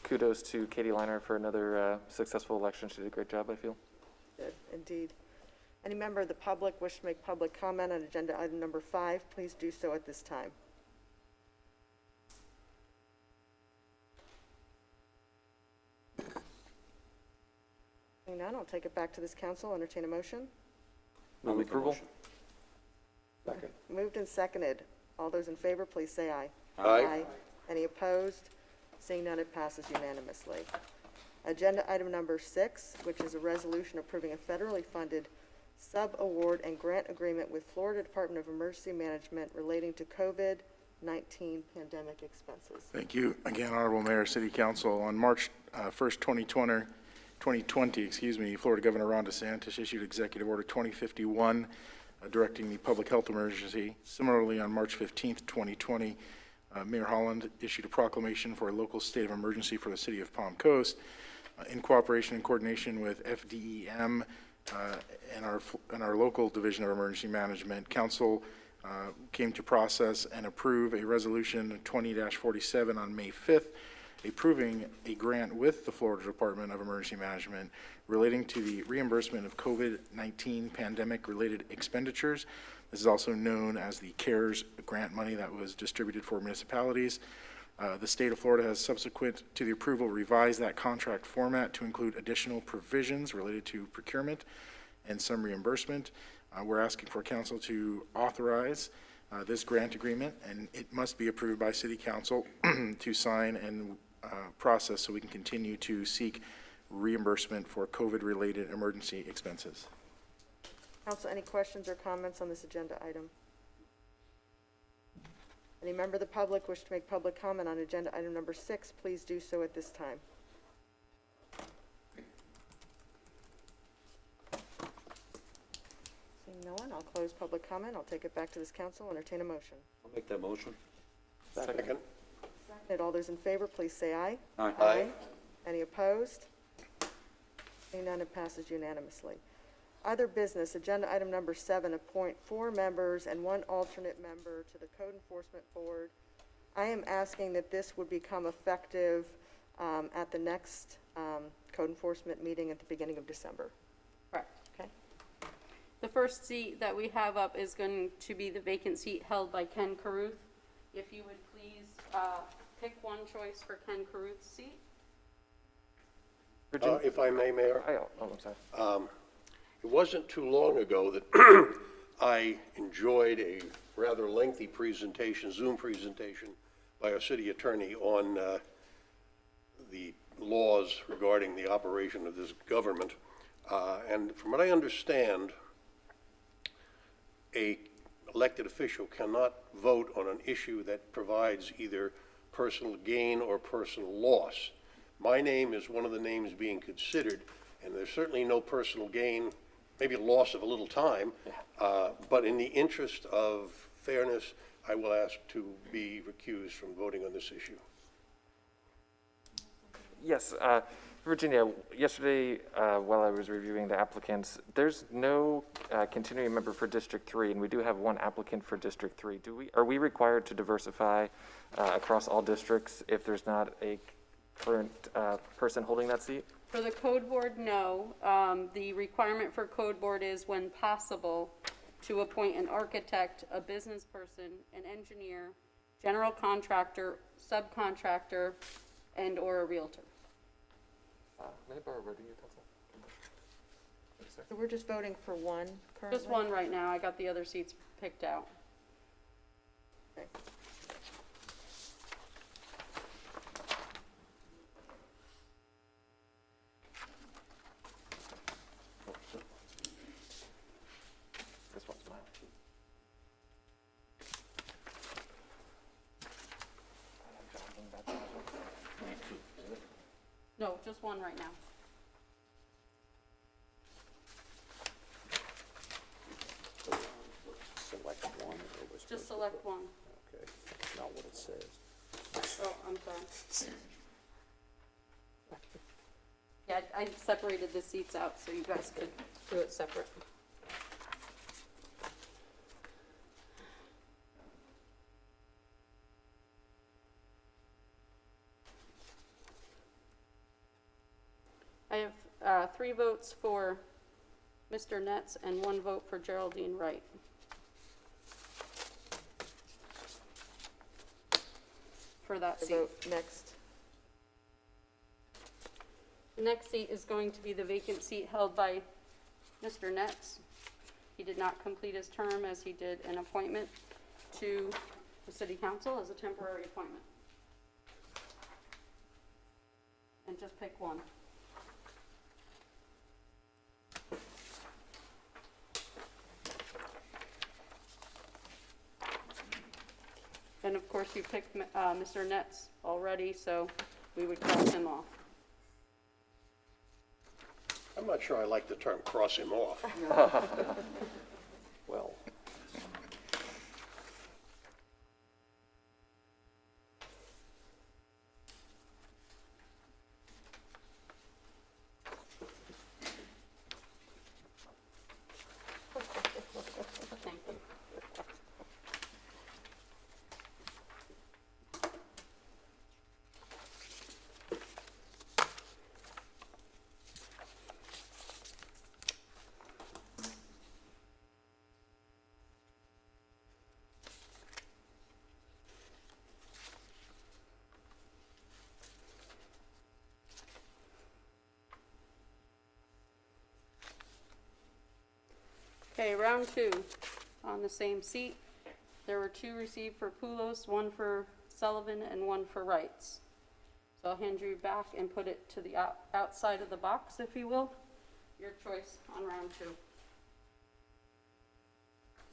kudos to Katie Liner for another successful election. She did a great job, I feel. Good, indeed. Any member of the public wish to make public comment on agenda item number 5, please do so at this time. Seeing none, I'll take it back to this council, entertain a motion. I'll make a approval? motion. Second. Moved and seconded. All those in favor, please say aye. Aye. Any opposed? Seeing none, it passes unanimously. Agenda item number 6, which is a resolution approving a federally funded sub-award and grant agreement with Florida Department of Emergency Management relating to COVID-19 pandemic expenses. Thank you. Again, Honorable Mayor, City Council, on March 1st, 2020, Florida Governor Ron DeSantis issued Executive Order 2051, directing the public health emergency. Similarly, on March 15th, 2020, Mayor Holland issued a proclamation for a local state of emergency for the city of Palm Coast. In cooperation and coordination with FDEM and our local Division of Emergency Management, Council came to process and approve a resolution 20-47 on May 5th, approving a grant with the Florida Department of Emergency Management relating to the reimbursement of COVID-19 pandemic-related expenditures. This is also known as the CARES grant money that was distributed for municipalities. The state of Florida has, subsequent to the approval, revised that contract format to include additional provisions related to procurement and some reimbursement. We're asking for council to authorize this grant agreement, and it must be approved by City Council to sign and process so we can continue to seek reimbursement for COVID-related emergency expenses. Council, any questions or comments on this agenda item? Any member of the public wish to make public comment on agenda item number 6, please do so at this time. Seeing no one, I'll close public comment. I'll take it back to this council, entertain a motion. I'll make that motion. Second. Seconded. All those in favor, please say aye. Aye. Aye. Any opposed? Seeing none, it passes unanimously. Other business, agenda item number 7, appoint 4 members and 1 alternate member to the Code Enforcement Board. I am asking that this would become effective at the next Code Enforcement meeting at the beginning of December. Correct. Okay? The first seat that we have up is going to be the vacant seat held by Ken Caruth. If you would please pick one choice for Ken Caruth's seat. If I may, Mayor. I'm sorry. It wasn't too long ago that I enjoyed a rather lengthy presentation, Zoom presentation, by our city attorney on the laws regarding the operation of this government. And from what I understand, a elected official cannot vote on an issue that provides either personal gain or personal loss. My name is one of the names being considered, and there's certainly no personal gain, maybe a loss of a little time, but in the interest of fairness, I will ask to be recused from voting on this issue. Yes, Virginia, yesterday, while I was reviewing the applicants, there's no continuing member for District 3, and we do have 1 applicant for District 3. Are we required to diversify across all districts if there's not a current person holding that seat? For the code board, no. The requirement for code board is, when possible, to appoint an architect, a business person, an engineer, general contractor, subcontractor, and/or a realtor. May I borrow a word of you, Council? So we're just voting for 1 currently? Just 1 right now. I got the other seats picked out. Okay. This one's mine. No, just 1 right now. Select one, or was Just select 1. Okay, that's not what it says. Oh, I'm sorry. Yeah, I separated the seats out so you guys could do it separate. I have 3 votes for Mr. Netz and 1 vote for Geraldine Wright. For that The seat. vote next. The next seat is going to be the vacant seat held by Mr. Netz. He did not complete his term as he did an appointment to the city council as a temporary appointment. And just pick one. And of course, you picked Mr. Netz already, so we would cross him off. I'm not sure I like the term cross him off. Well, Thank you. Okay, round two, on the same seat. There were two received for Poulos, one for Sullivan and one for Wrights. So I'll hand you back and put it to the outside of the box, if you will. Your choice on round two.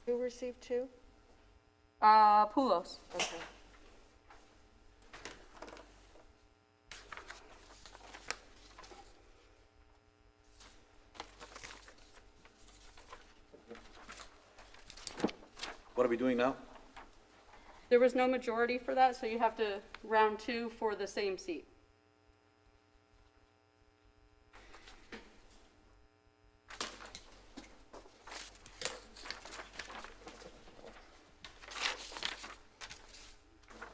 Who received two? Poulos. Okay. What are we doing now? There was no majority for that, so you have to round two for the same seat.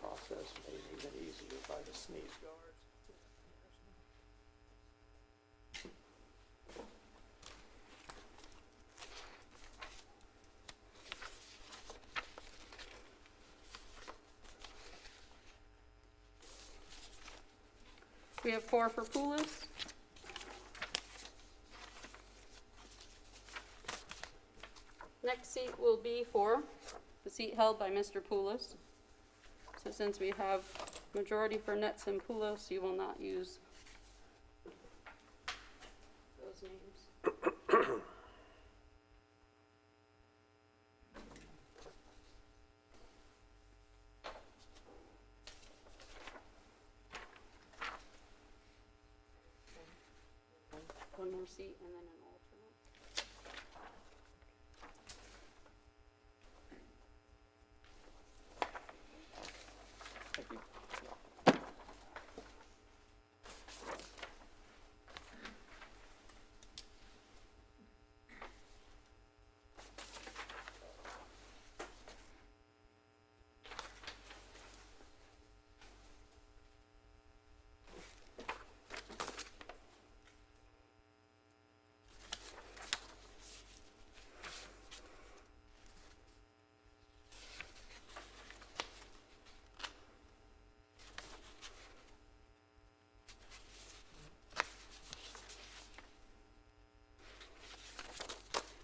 process made even easier by the sneeze guards. We have four for Poulos. Next seat will be for the seat held by Mr. Poulos. So since we have majority for Netz and Poulos, you will not use those names. One more seat and then an alternate. Thank you.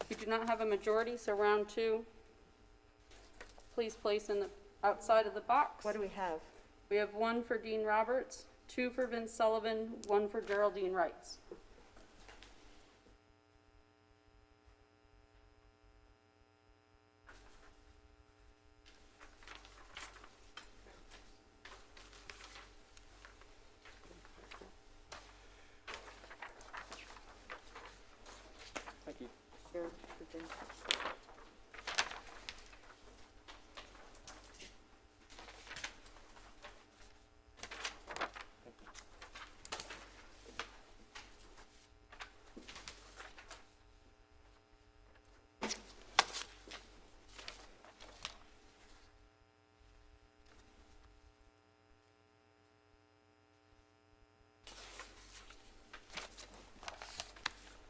We do not have a majority, so round two, please place in the outside of the box. What do we have? We have one for Dean Roberts, two for Vince Sullivan, one for Geraldine Wrights. Thank you. Here, Virginia.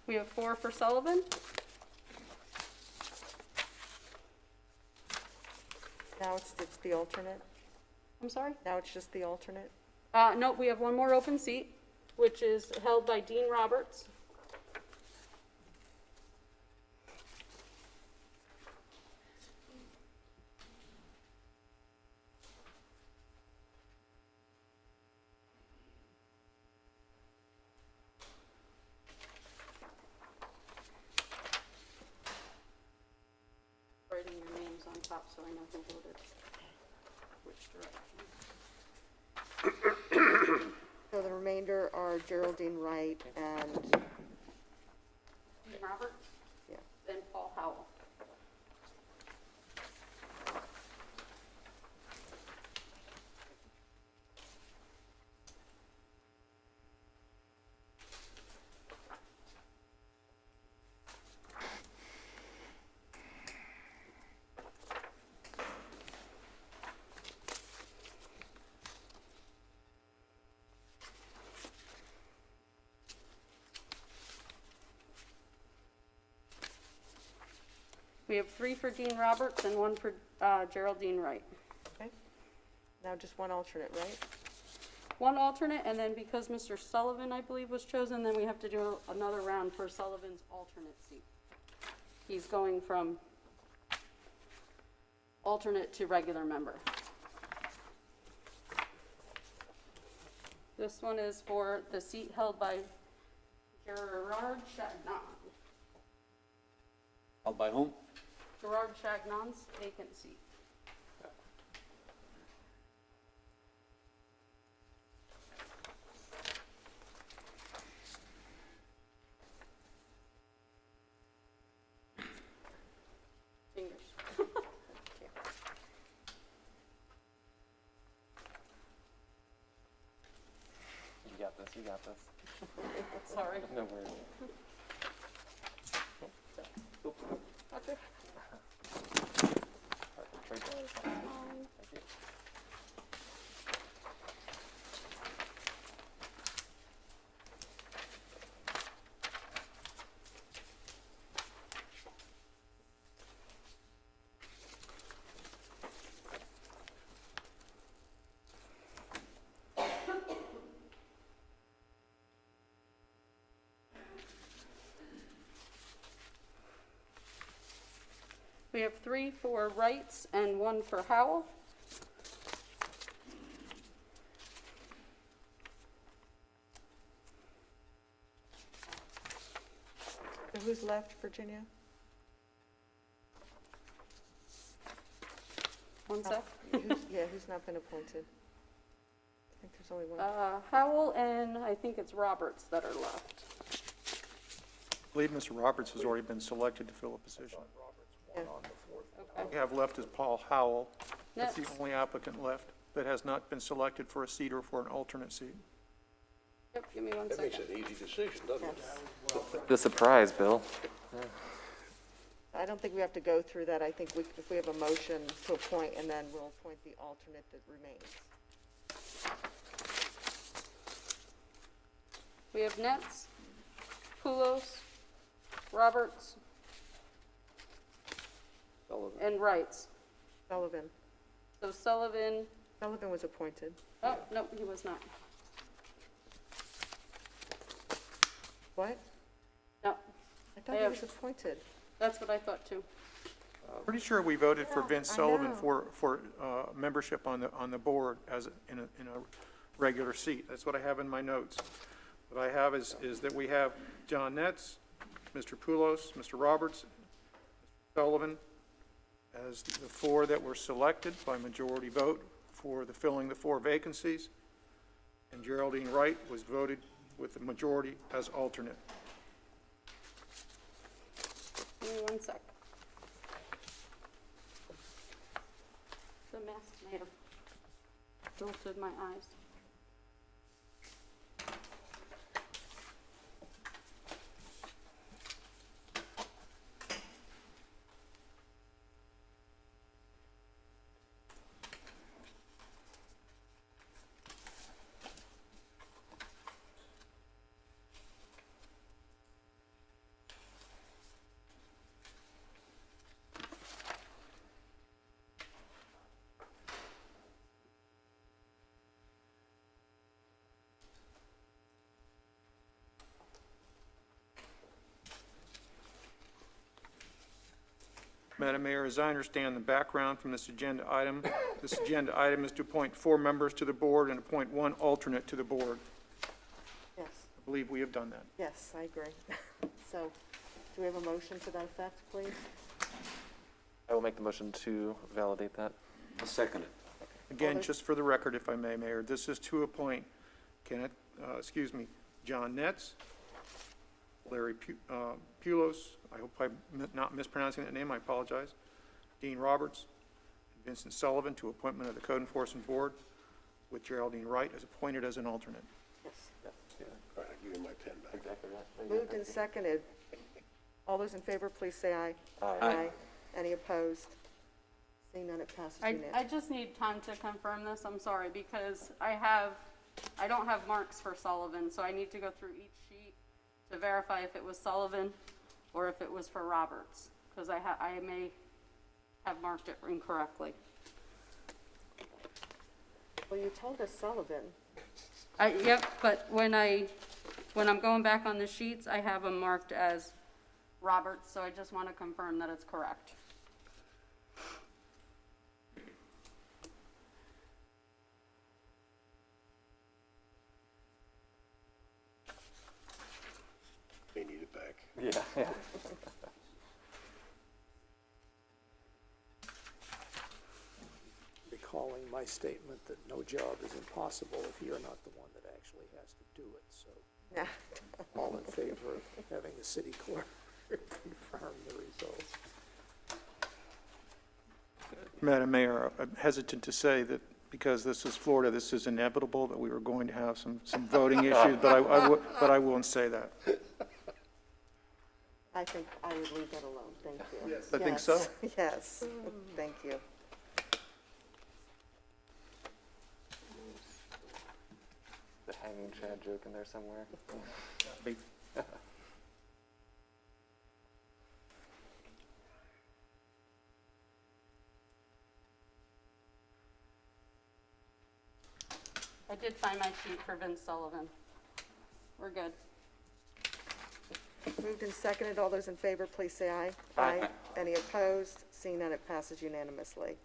We have four for Sullivan. Now it's the alternate? I'm sorry? Now it's just the alternate? No, we have one more open seat, which is held by Dean Roberts. on top so I know who voted which direction. So the remainder are Geraldine Wright and, Dean Roberts yeah. and Paul Howell. We have 3 for Dean Roberts and 1 for Geraldine Wright. Okay. Now just one alternate, right? 1 alternate, and then because Mr. Sullivan, I believe, was chosen, then we have to do another round for Sullivan's alternate seat. He's going from alternate to regular member. This one is for the seat held by Gerard Chagnon. Held by whom? Gerard Chagnon's vacant seat. Fingers. You got this, you got this. Sorry. No worries. Okay. Trade that. Thank you. We have 3 for Wrights and 1 for Howell. So who's left, Virginia? One sec. Who's not been appointed? I think there's only one. Howell and I think it's Roberts that are left. I believe Mr. Roberts has already been selected to fill a position. Yeah. We have left is Paul Howell. That's the Next. only applicant left that has not been selected for a seat or for an alternate seat. Yep, give me 1 That makes second. an easy decision, doesn't it? Yes. The surprise, Bill. I don't think we have to go through that. I think if we have a motion to appoint, and then we'll appoint the alternate that remains. We have Nets, Poulos, Roberts, and Wrights. Sullivan. So Sullivan, Sullivan was appointed. oh, no, he was not. What? No, I thought he was appointed. that's what I thought too. Pretty sure we voted for Vince I Sullivan know. for membership on the board in a regular seat. That's what I have in my notes. What I have is that we have John Netz, Mr. Poulos, Mr. Roberts, Mr. Sullivan, as the 4 that were selected by majority vote for filling the 4 vacancies. And Geraldine Wright was voted with the majority as alternate. Give me 1 sec. The mask may have jolted my eyes. Madam Mayor, as I understand the background from this agenda item is to appoint 4 members to the board and appoint 1 alternate to the board. Yes, I believe we have done that. yes, I agree. So, do we have a motion to that effect, please? I will make the motion to validate that. I'll second it. Again, just for the record, if I may, Mayor, this is to appoint John Netz, Larry Pulos, I hope I'm not mispronouncing that name, I apologize, Dean Roberts, and Vincent Sullivan to appointment of the Code Enforcement Board, with Geraldine Wright as appointed as an alternate. Yes. All right, I'll give you my pen back. Exactly right. Moved and seconded. All those in favor, please say aye. Aye. Any opposed? Seeing none, it passes I unanimously. just need time to confirm this, I'm sorry, because I don't have marks for Sullivan, so I need to go through each sheet to verify if it was Sullivan or if it was for Roberts, because I may have marked it incorrectly. Well, you told us Sullivan. Yep, but when I'm going back on the sheets, I have them marked as Roberts, so I just want to confirm that it's correct. They need it back. Yeah. Recalling my statement that no job is impossible if you're not the one that actually has to do it, so Yeah. all in favor of having the city clerk confirm the results. Madam Mayor, I'm hesitant to say that because this is Florida, this is inevitable, that we were going to have some voting issues, but I won't say that. I think I would leave that alone, thank you. Yes. I think so. Yes, thank you. The hanging Chad joke in there somewhere. I did find my sheet for Vince Sullivan. We're good. Moved and seconded, all those in favor, please say aye. Aye. Any opposed? Seeing none, it passes unanimously.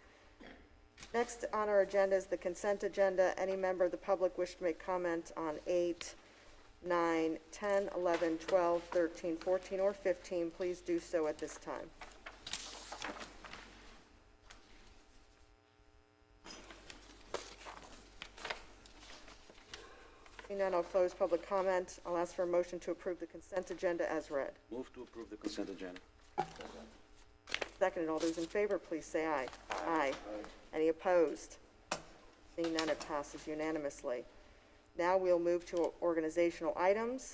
Next on our agenda is the consent agenda. Any member of the public wish to make comment on 8, 9, 10, 11, 12, 13, 14, or 15, please do so at this time. Seeing none, I'll close public comment. I'll ask for a motion to approve the consent agenda as read. Move to approve the consent agenda. Seconded, all those in favor, please say aye. Aye. Any opposed? Seeing none, it passes unanimously. Now we'll move to organizational items.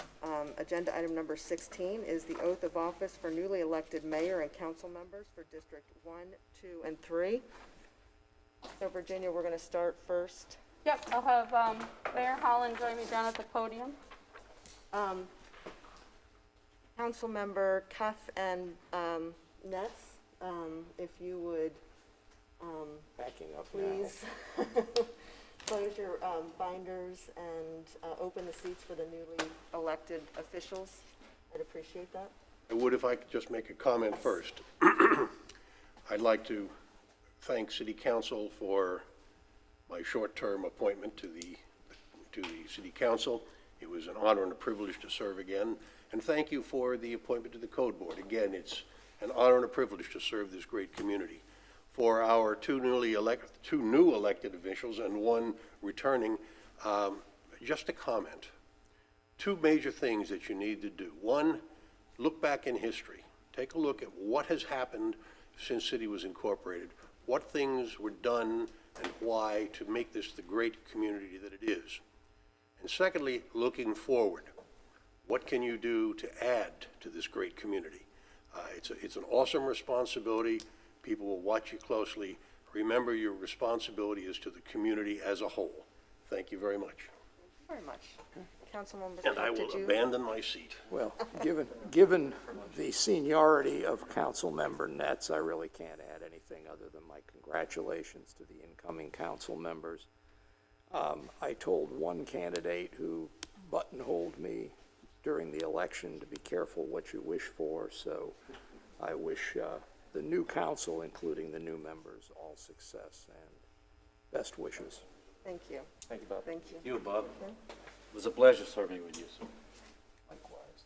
Agenda item number 16 is the oath of office for newly elected mayor and council members for District 1, 2, and 3. So Virginia, we're going to start first. Yep, I'll have Mayor Holland join me down at the podium. Councilmember Cuff and Netz, if you would Backing up now. please close your binders and open the seats for the newly elected officials. I'd appreciate that. I would if I could just make a comment first. I'd like to thank City Council for my short-term appointment to the City Council. It was an honor and a privilege to serve again. And thank you for the appointment to the Code Board. Again, it's an honor and a privilege to serve this great community. For our two new elected officials and one returning, just a comment. Two major things that you need to do. One, look back in history. Take a look at what has happened since City was incorporated, what things were done and why to make this the great community that it is. And secondly, looking forward. What can you do to add to this great community? It's an awesome responsibility. People will watch you closely. Remember, your responsibility is to the community as a whole. Thank you very much. Very much. Councilmember And I Cuff, will did you? abandon my seat. Well, given the seniority of Councilmember Netz, I really can't add anything other than my congratulations to the incoming council members. I told one candidate who buttonholed me during the election to be careful what you wish for, so I wish the new council, including the new members, all success and best wishes. Thank you. Thank you, Bob. Thank you. You, Bob. It was a pleasure serving with you, sir. Likewise.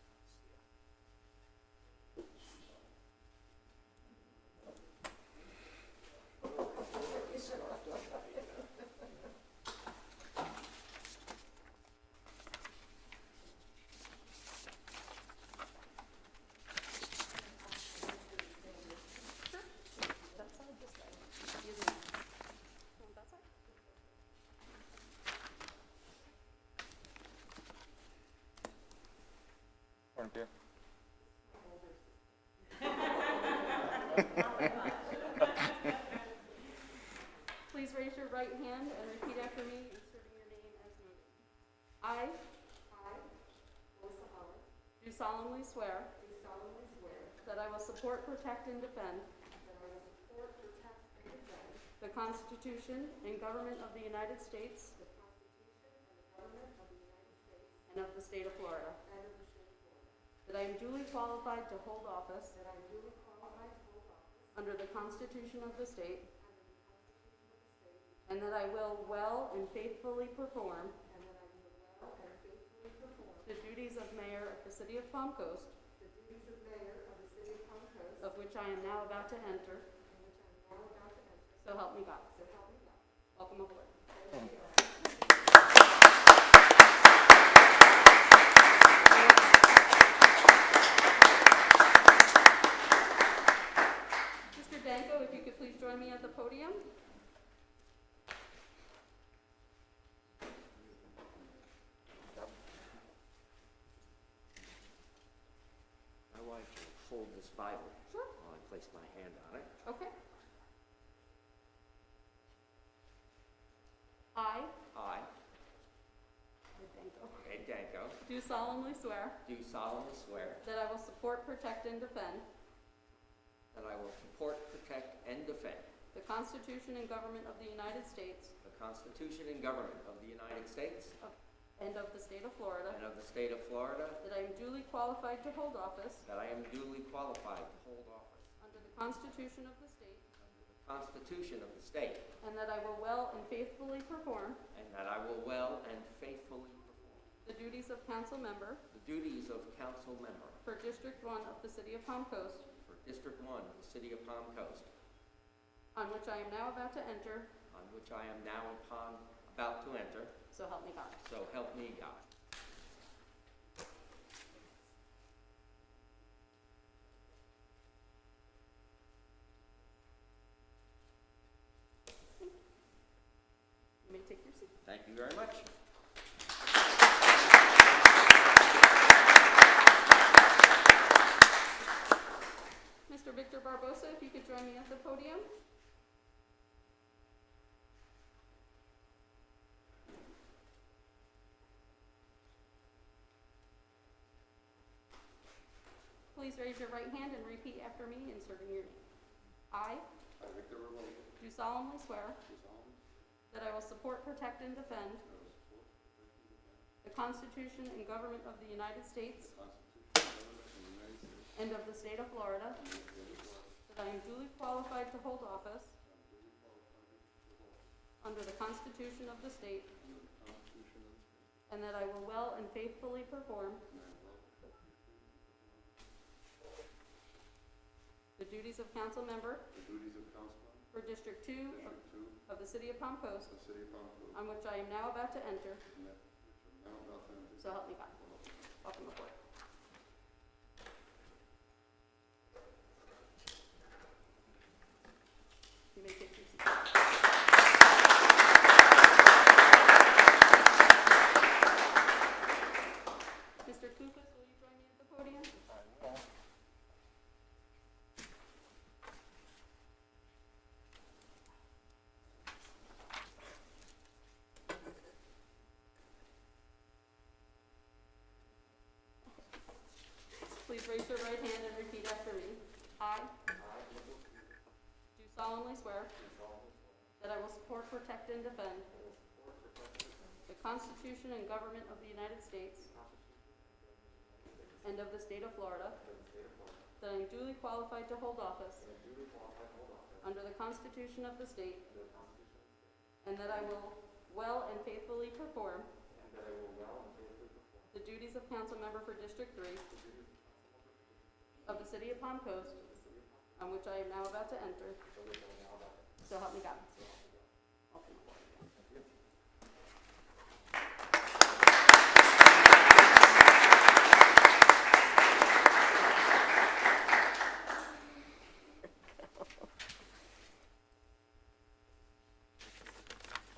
here. Please raise your right hand and repeat after me, inserting your name as needed. I do solemnly swear that I will support, protect, and defend the Constitution and government of the United States and of the state of Florida. That I am duly qualified to hold office under the Constitution of the state, and that I will well and faithfully perform the duties of mayor of the city of Palm Coast, of which I am now about to enter. So help me God. Welcome aboard. Mr. Danko, if you could please join me at the podium. My wife will hold this Bible. Sure. While I place my hand on it. Okay. I, Ed Danko, do solemnly swear do solemnly swear that I will support, protect, and defend that I will support, protect, and defend the Constitution and government of the United States the Constitution and government of the United States and of the state of Florida, and of the state of Florida, that I am duly qualified to hold office that I am duly qualified to hold office under the Constitution of the state, under the Constitution of the state, and that I will well and faithfully perform and that I will well and faithfully perform the duties of council member the duties of council member for District 1 of the city of Palm Coast, for District 1 of the city of Palm Coast, on which I am now about to enter, on which I am now about to enter. so help me God. So help me God. You may take your seat. Thank you very much. Mr. Victor Barbosa, if you could join me at the podium. Please raise your right hand and repeat after me, inserting your name. I Victor Barbosa, do solemnly swear do solemnly that I will support, protect, and defend the Constitution and government of the United States and of the state of Florida, that I am duly qualified to hold office under the Constitution of the state, and that I will well and faithfully perform the duties of council member for District 2 of the city of Palm Coast, on which I am now about to enter. So help me God. Welcome aboard. You may take your seat. Mr. Kukas, will you join me at the podium? Please raise your right hand and repeat after me. I do solemnly swear that I will support, protect, and defend the Constitution and government of the United States and of the state of Florida, that I am duly qualified to hold office under the Constitution of the state, and that I will well and faithfully perform the duties of council member for District 3 of the city of Palm Coast, on which I am now about to enter. So help me God. Welcome aboard.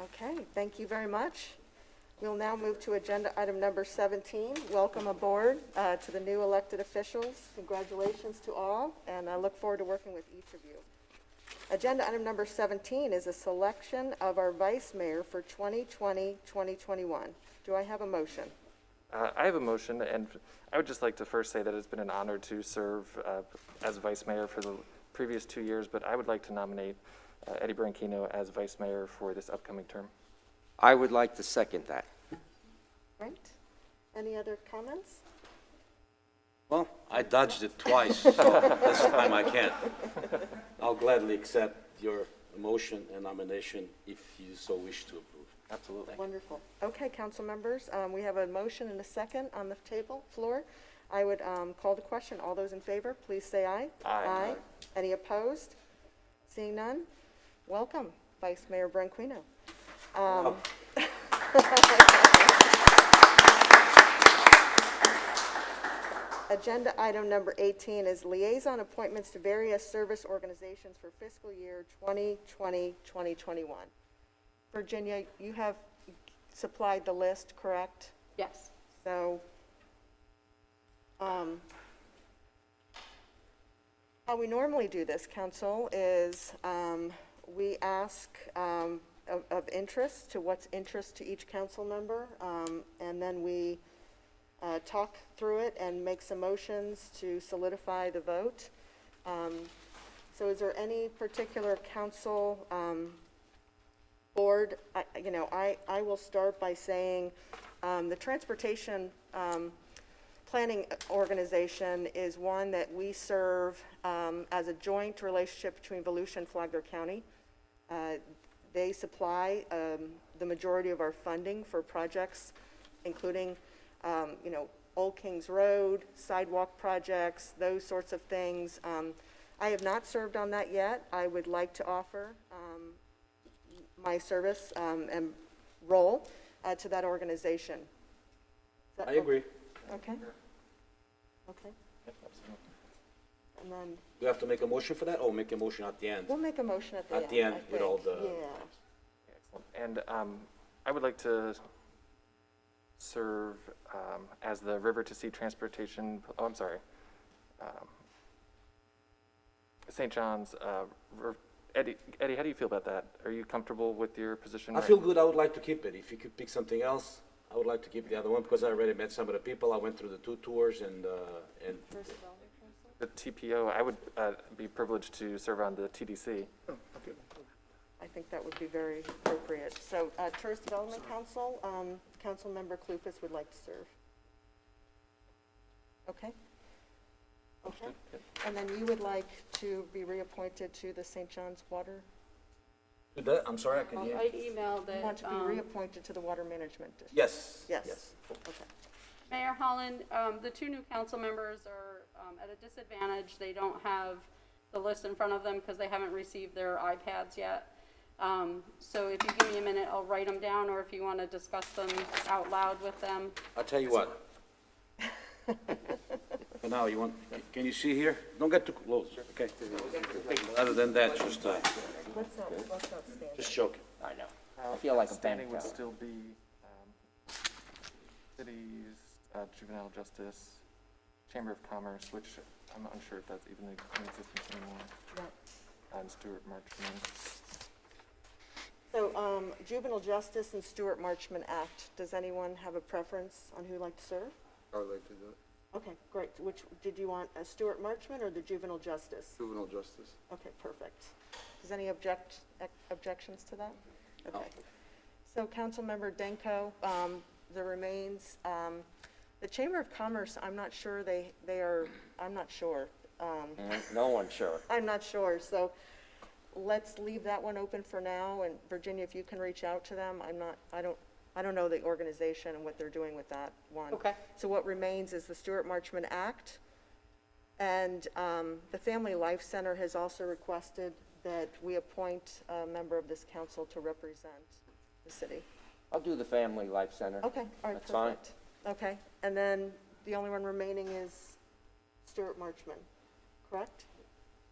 Okay, thank you very much. We'll now move to agenda item number 17. Welcome aboard to the new elected officials. Congratulations to all, and I look forward to working with each of you. Agenda item number 17 is a selection of our vice mayor for 2020-2021. Do I have a motion? I have a motion, and I would just like to first say that it's been an honor to serve as vice mayor for the previous 2 years, but I would like to nominate Eddie Branchino as vice mayor for this upcoming term. I would like to second that. Right? Any other comments? Well, I dodged it twice, so this time I can't. I'll gladly accept your motion and nomination if you so wish to approve. Absolutely. Wonderful. Okay, council members, we have a motion and a second on the floor. I would call the question. All those in favor, please say aye. Aye. Any opposed? Seeing none? Welcome, Vice Mayor Branquino. Agenda item number 18 is liaison appointments to various service organizations for fiscal year 2020-2021. Virginia, you have supplied the list, correct? Yes. So, how we normally do this, council, is we ask of interest to what's interest to each council member, and then we talk through it and make some motions to solidify the vote. So is there any particular council board? I will start by saying the transportation planning organization is one that we serve as a joint relationship between Volusia and Flagler County. They supply the majority of our funding for projects, including Old Kings Road, sidewalk projects, those sorts of things. I have not served on that yet. I would like to offer my service and role to that organization. Is that I agree. Okay. Okay. And then Do you have to make a motion for that, or make a motion at the end? we'll make a motion at the end. At the end, I with all think. the- Yeah. And I would like to serve as the River to Sea Transportation, St. John's. Eddie, how do you feel about that? Are you comfortable with your position? I feel good. I would like to keep it. If you could pick something else, I would like to keep the other one, because I already met some of the people. I went through the 2 tours, and The TPO, I would be privileged to serve on the TDC. I think that would be very appropriate. So, Tourist Development Council, Councilmember Clufus would like to serve. Okay? Okay. And then you would like to be reappointed to the St. John's Water, I'm sorry, I can hear. I emailed you it. want to be reappointed to the Water Management District? Yes. Yes. Okay. Mayor Holland, the 2 new council members are at a disadvantage. They don't have the list in front of them because they haven't received their iPads yet. So if you give me a minute, I'll write them down, or if you want to discuss them out loud with them. I'll tell you what. For now, can you see here? Don't get too close, okay? Other than that, just Let's not stand. just joking. I know. I feel like a Standing bank would teller. still be cities, juvenile justice, Chamber of Commerce, which I'm unsure if that's even in existence anymore, Yeah. and Stuart Marchman. So, Juvenile Justice and Stuart Marchman Act, does anyone have a preference on who'd like to serve? I would like to do it. Okay, great. Which, did you want Stuart Marchman or the Juvenile Justice? Juvenile justice. Okay, perfect. Does any objections to that? Okay. So Councilmember Denko, the remains, the Chamber of Commerce, I'm not sure I'm not sure. No one's sure. I'm not sure, so let's leave that one open for now, and Virginia, if you can reach out to them, I don't know the organization and what they're doing with that one. Okay. So what remains is the Stuart Marchman Act, and the Family Life Center has also requested that we appoint a member of this council to represent the city. I'll do the Family Life Center. Okay, all right, That's fine. perfect. Okay, and then the only one remaining is Stuart Marchman, correct?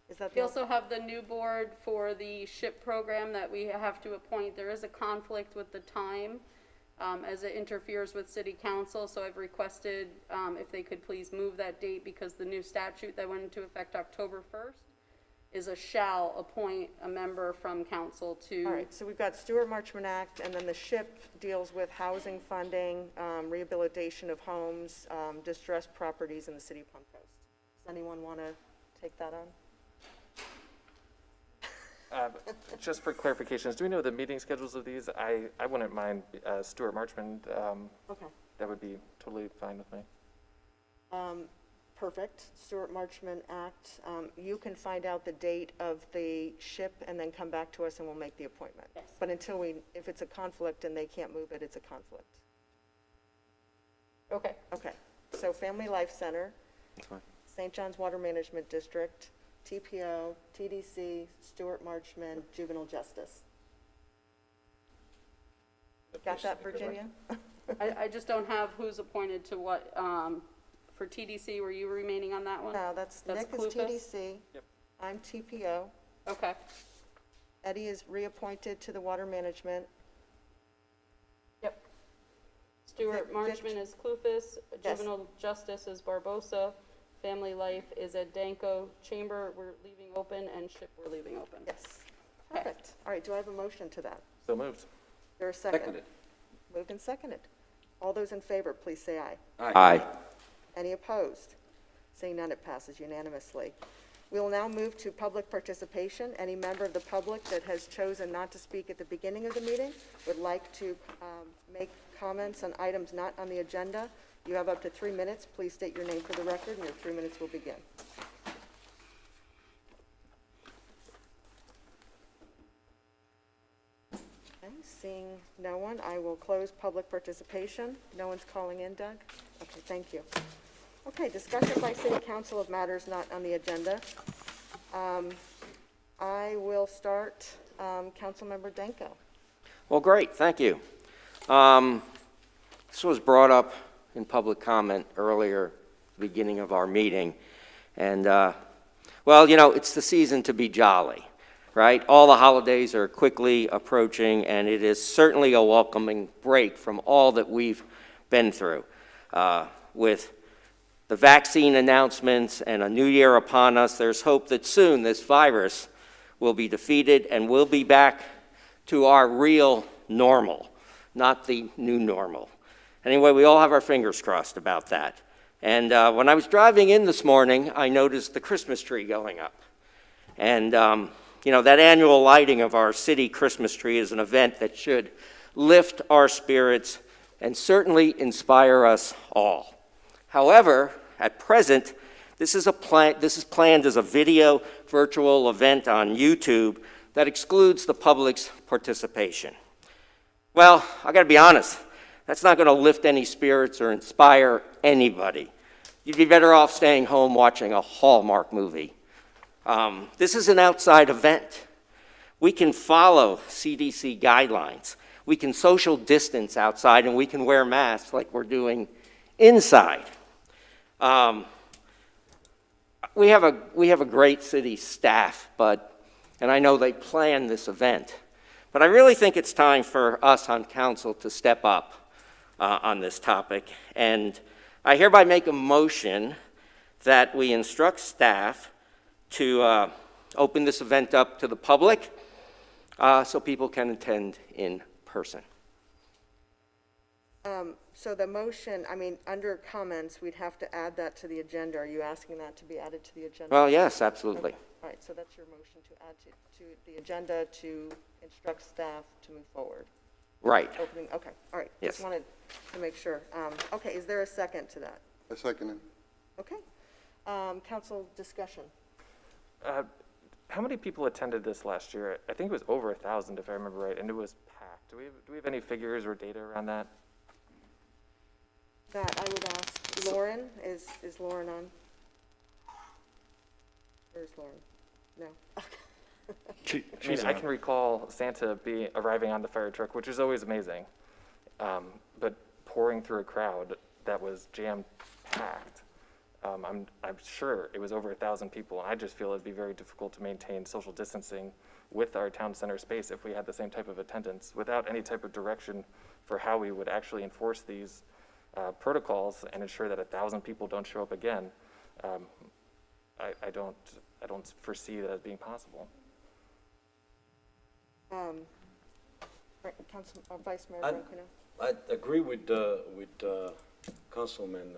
Is that We the, also have the new board for the SHIP program that we have to appoint. There is a conflict with the time. as it interferes with city council, so I've requested, if they could please move that date, because the new statute that went into effect October 1st is a shall appoint a member from council to. All right, so we've got Stewart Marchman Act, and then the SHIP deals with housing funding, rehabilitation of homes, distressed properties in the city of Palm Coast. Does anyone want to take that on? Just for clarifications, do we know the meeting schedules of these? I wouldn't mind Stuart Marchman. Okay. That would be totally fine with me. Perfect. Stewart Marchman Act. You can find out the date of the SHIP and then come back to us and we'll make the appointment. Yes. But until if it's a conflict and they can't move it, it's a conflict. Okay. Okay. So Family Life Center, St. John's Water Management District, TPO, TDC, Stewart Marchman, Juvenile Justice. Got that, Virginia? I just don't have who's appointed to what, for TDC, were you remaining on that one? No, that's Nick is Clufus? TDC. Yep. I'm TPO. Okay, Eddie is reappointed to the Water Management. yep. Stuart Vic- Marchman is Clufus, Yes. Juvenile Justice is Barbosa, Family Life is at Danko, Chamber we're leaving open, and SHIP we're leaving open. Yes. Okay. Perfect. All right, do I have a motion to that? So moved. Is there a second? Seconded. Moved and seconded. All those in favor, please say aye. Aye. Any opposed? Seeing none, it passes unanimously. We will now move to public participation. Any member of the public that has chosen not to speak at the beginning of the meeting would like to make comments on items not on the agenda. You have up to 3 minutes. Please state your name for the record, and your 3 minutes will begin. Okay, seeing no one, I will close public participation. No one's calling in, Doug? Okay, thank you. Okay, discussion by city council of matters not on the agenda. I will start, Councilmember Danko. Well, great, thank you. This was brought up in public comment earlier, the beginning of our meeting. And, well, you know, it's the season to be jolly, right? All the holidays are quickly approaching, and it is certainly a welcoming break from all that we've been through. With the vaccine announcements and a new year upon us, there's hope that soon this virus will be defeated and we'll be back to our real normal, not the new normal. Anyway, we all have our fingers crossed about that. And when I was driving in this morning, I noticed the Christmas tree going up. And, you know, that annual lighting of our city Christmas tree is an event that should lift our spirits and certainly inspire us all. However, at present, this is planned as a video virtual event on YouTube that excludes the public's participation. Well, I gotta be honest, that's not gonna lift any spirits or inspire anybody. You'd be better off staying home watching a Hallmark movie. This is an outside event. We can follow CDC guidelines. We can social distance outside, and we can wear masks like we're doing inside. We have a great city staff, and I know they planned this event, but I really think it's time for us on council to step up on this topic. And I hereby make a motion that we instruct staff to open this event up to the public so people can attend in person. So the motion, I mean, under comments, we'd have to add that to the agenda. Are you asking that to be added to the agenda? Well, yes, absolutely. Okay. All right, so that's your motion to add to the agenda to instruct staff to move forward. Right. Opening, okay, all right. Yes. Just wanted to make sure. Okay, is there a second to that? I second it. Okay. Council discussion. How many people attended this last year? I think it was over 1,000, if I remember right, and it was packed. Do we have any figures or data around that? That I would ask Lauren. Is Lauren on? Where's Lauren? No. I mean, I can recall Santa arriving on the fire truck, which is always amazing, but pouring through a crowd that was jam-packed. I'm sure it was over 1,000 people, and I just feel it'd be very difficult to maintain social distancing with our town center space if we had the same type of attendance without any type of direction for how we would actually enforce these protocols and ensure that 1,000 people don't show up again. I don't foresee that as being possible. Vice Mayor I- Branquinho. I agree with Councilman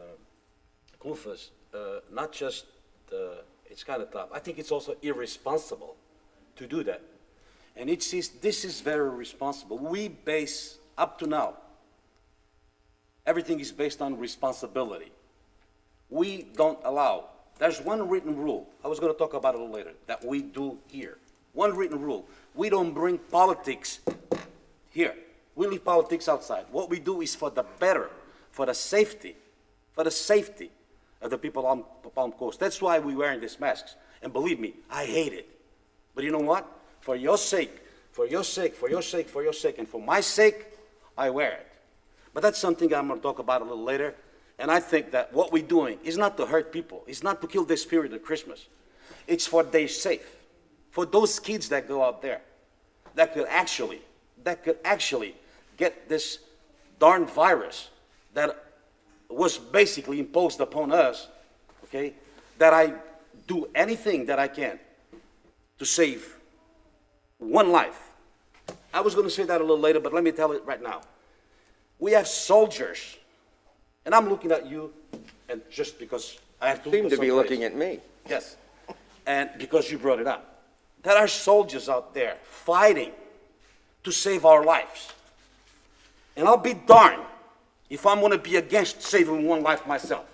Clufus. Not just, it's kind of tough. I think it's also irresponsible to do that. And this is very responsible. We base, up to now, everything is based on responsibility. We don't allow, there's one written rule, I was going to talk about it a little later, that we do here. One written rule, we don't bring politics here. We leave politics outside. What we do is for the better, for the safety of the people on Palm Coast. That's why we're wearing these masks. And believe me, I hate it. But you know what? For your sake, and for my sake, I wear it. But that's something I'm going to talk about a little later. And I think that what we're doing is not to hurt people. It's not to kill the spirit of Christmas. It's for their sake. For those kids that go out there that could actually get this darn virus that was basically imposed upon us, okay, that I do anything that I can to save one life. I was going to say that a little later, but let me tell it right now. We have soldiers, and I'm looking at you, and just because I have to Seem look to be someplace. looking at me. Yes, and because you brought it up. There are soldiers out there fighting to save our lives. And I'll be darned if I'm going to be against saving one life myself.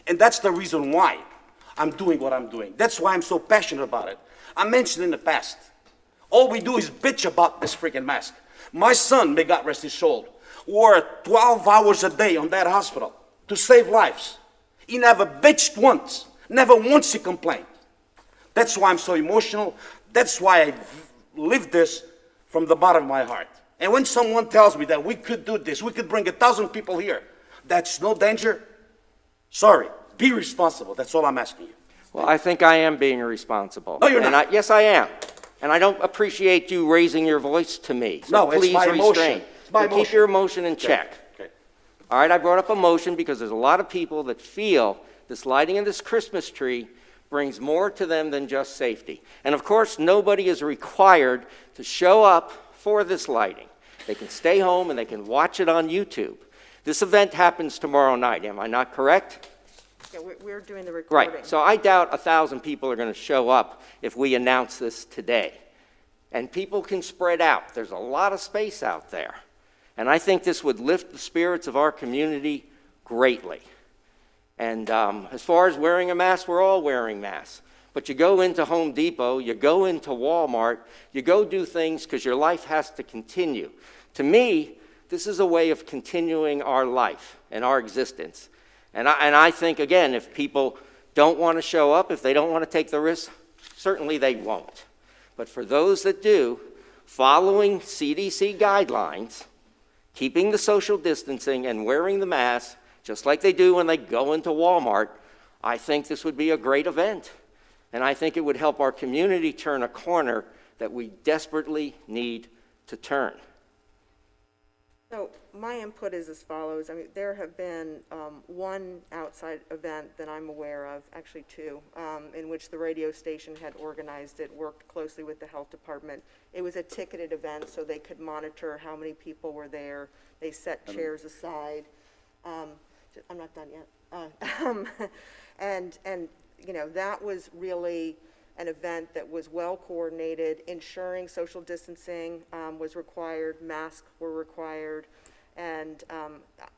And that's the reason why I'm doing what I'm doing. That's why I'm so passionate about it. I mentioned in the past, all we do is bitch about this freaking mask. My son, may God rest his soul, wore 12 hours a day on that hospital to save lives. He never bitched once, never once he complained. That's why I'm so emotional. That's why I live this from the bottom of my heart. And when someone tells me that we could do this, we could bring 1,000 people here, that's no danger. Sorry, be responsible. That's all I'm asking you. Well, I think I am being responsible. No, you're not. Yes, I am. And I don't appreciate you raising your voice to me. So No, it's please my emotion. restrain. It's my So keep emotion. your emotion in check. Okay. All right, I brought up emotion because there's a lot of people that feel this lighting of this Christmas tree brings more to them than just safety. And of course, nobody is required to show up for this lighting. They can stay home and they can watch it on YouTube. This event happens tomorrow night, am I not correct? Yeah, we're doing the recording. Right, so I doubt 1,000 people are going to show up if we announce this today. And people can spread out. There's a lot of space out there. And I think this would lift the spirits of our community greatly. And as far as wearing a mask, we're all wearing masks. But you go into Home Depot, you go into Walmart, you go do things because your life has to continue. To me, this is a way of continuing our life and our existence. And I think, again, if people don't want to show up, if they don't want to take the risk, certainly they won't. But for those that do, following CDC guidelines, keeping the social distancing and wearing the mask, just like they do when they go into Walmart, I think this would be a great event. And I think it would help our community turn a corner that we desperately need to turn. So my input is as follows. I mean, there have been one outside event that I'm aware of, actually two, in which the radio station had organized it, worked closely with the health department. It was a ticketed event, so they could monitor how many people were there. They set chairs aside. I'm not done yet. And you know, that was really an event that was well coordinated, ensuring social distancing was required, masks were required, and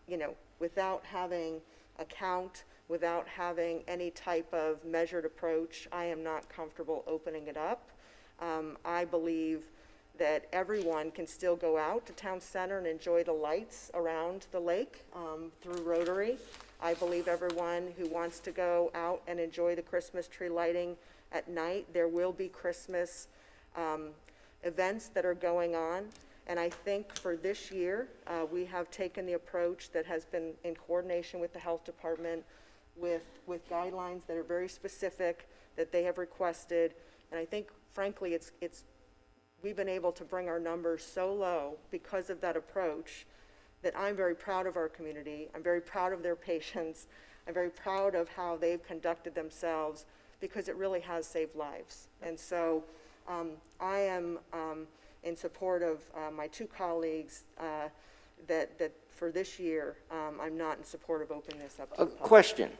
you know, without having a count, without having any type of measured approach, I am not comfortable opening it up. I believe that everyone can still go out to town center and enjoy the lights around the lake through Rotary. I believe everyone who wants to go out and enjoy the Christmas tree lighting at night, there will be Christmas events that are going on. And I think for this year, we have taken the approach that has been in coordination with the health department with guidelines that are very specific that they have requested. And I think, frankly, it's we've been able to bring our numbers so low because of that approach that I'm very proud of our community. I'm very proud of their patience. I'm very proud of how they've conducted themselves because it really has saved lives. And so I am in support of my two colleagues that for this year, I'm not in support of opening this up to A the public. question,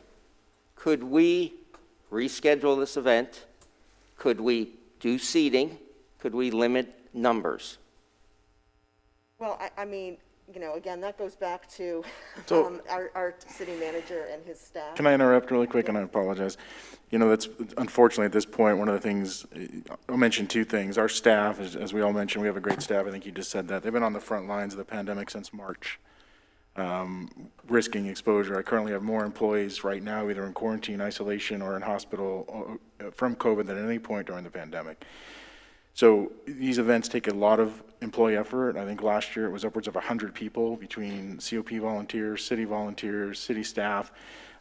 could we reschedule this event? Could we do seating? Could we limit numbers? Well, I mean, you know, again, that goes back to So- our city manager and his staff. Can I interrupt really quick, and I apologize? You know, that's unfortunately at this point, one of the things, I'll mention two things. Our staff, as we all mentioned, we have a great staff, I think you just said that. They've been on the front lines of the pandemic since March, risking exposure. I currently have more employees right now, either in quarantine, isolation, or in hospital from COVID than at any point during the pandemic. So these events take a lot of employee effort. I think last year it was upwards of 100 people between COP volunteers, city staff.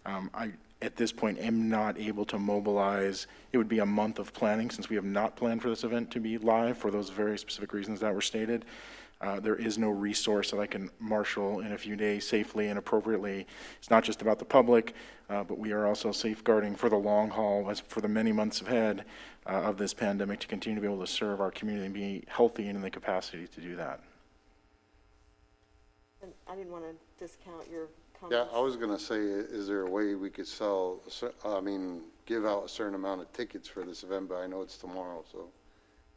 I, at this point, am not able to mobilize. It would be a month of planning since we have not planned for this event to be live for those very specific reasons that were stated. There is no resource that I can marshal in a few days safely and appropriately. It's not just about the public, but we are also safeguarding for the long haul, as for the many months ahead of this pandemic, to continue to be able to serve our community and be healthy and in the capacity to do that. And I didn't want to discount your Yeah, comments. I was gonna say, is there a way we could give out a certain amount of tickets for this event, but I know it's tomorrow, so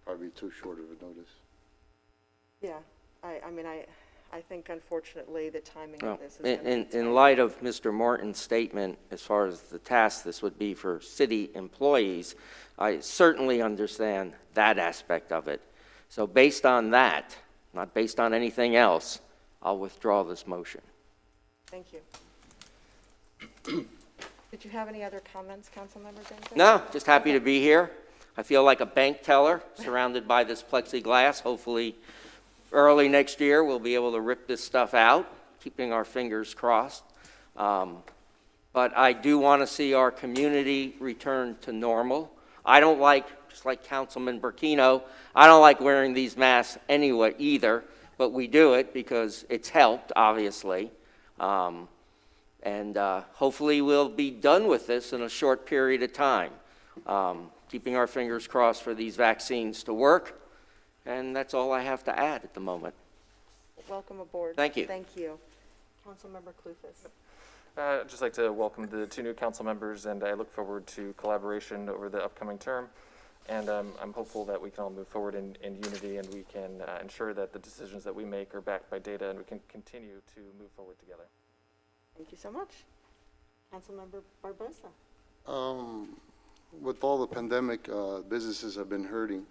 probably too short of a notice. Yeah, I mean, I think unfortunately the timing Well, of this is going to be tight. in light of Mr. Martin's statement, as far as the task this would be for city employees, I certainly understand that aspect of it. So based on that, not based on anything else, I'll withdraw this motion. Thank you. Did you have any other comments, Councilmember Jenkins? No, just happy to be here. I feel like a bank teller surrounded by this plexiglass. Hopefully, early next year, we'll be able to rip this stuff out, keeping our fingers crossed. But I do want to see our community return to normal. I don't like, just like Councilman Burkino, I don't like wearing these masks anyway either, but we do it because it's helped, obviously. Hopefully we'll be done with this in a short period of time. Keeping our fingers crossed for these vaccines to work. And that's all I have to add at the moment. Welcome aboard. Thank you. Thank you. Councilmember Clufus. I'd just like to welcome the two new council members, and I look forward to collaboration over the upcoming term. And I'm hopeful that we can all move forward in unity, and we can ensure that the decisions that we make are backed by data, and we can continue to move forward together. Thank you so much. Councilmember Barbosa. With all the pandemic, businesses have been hurting,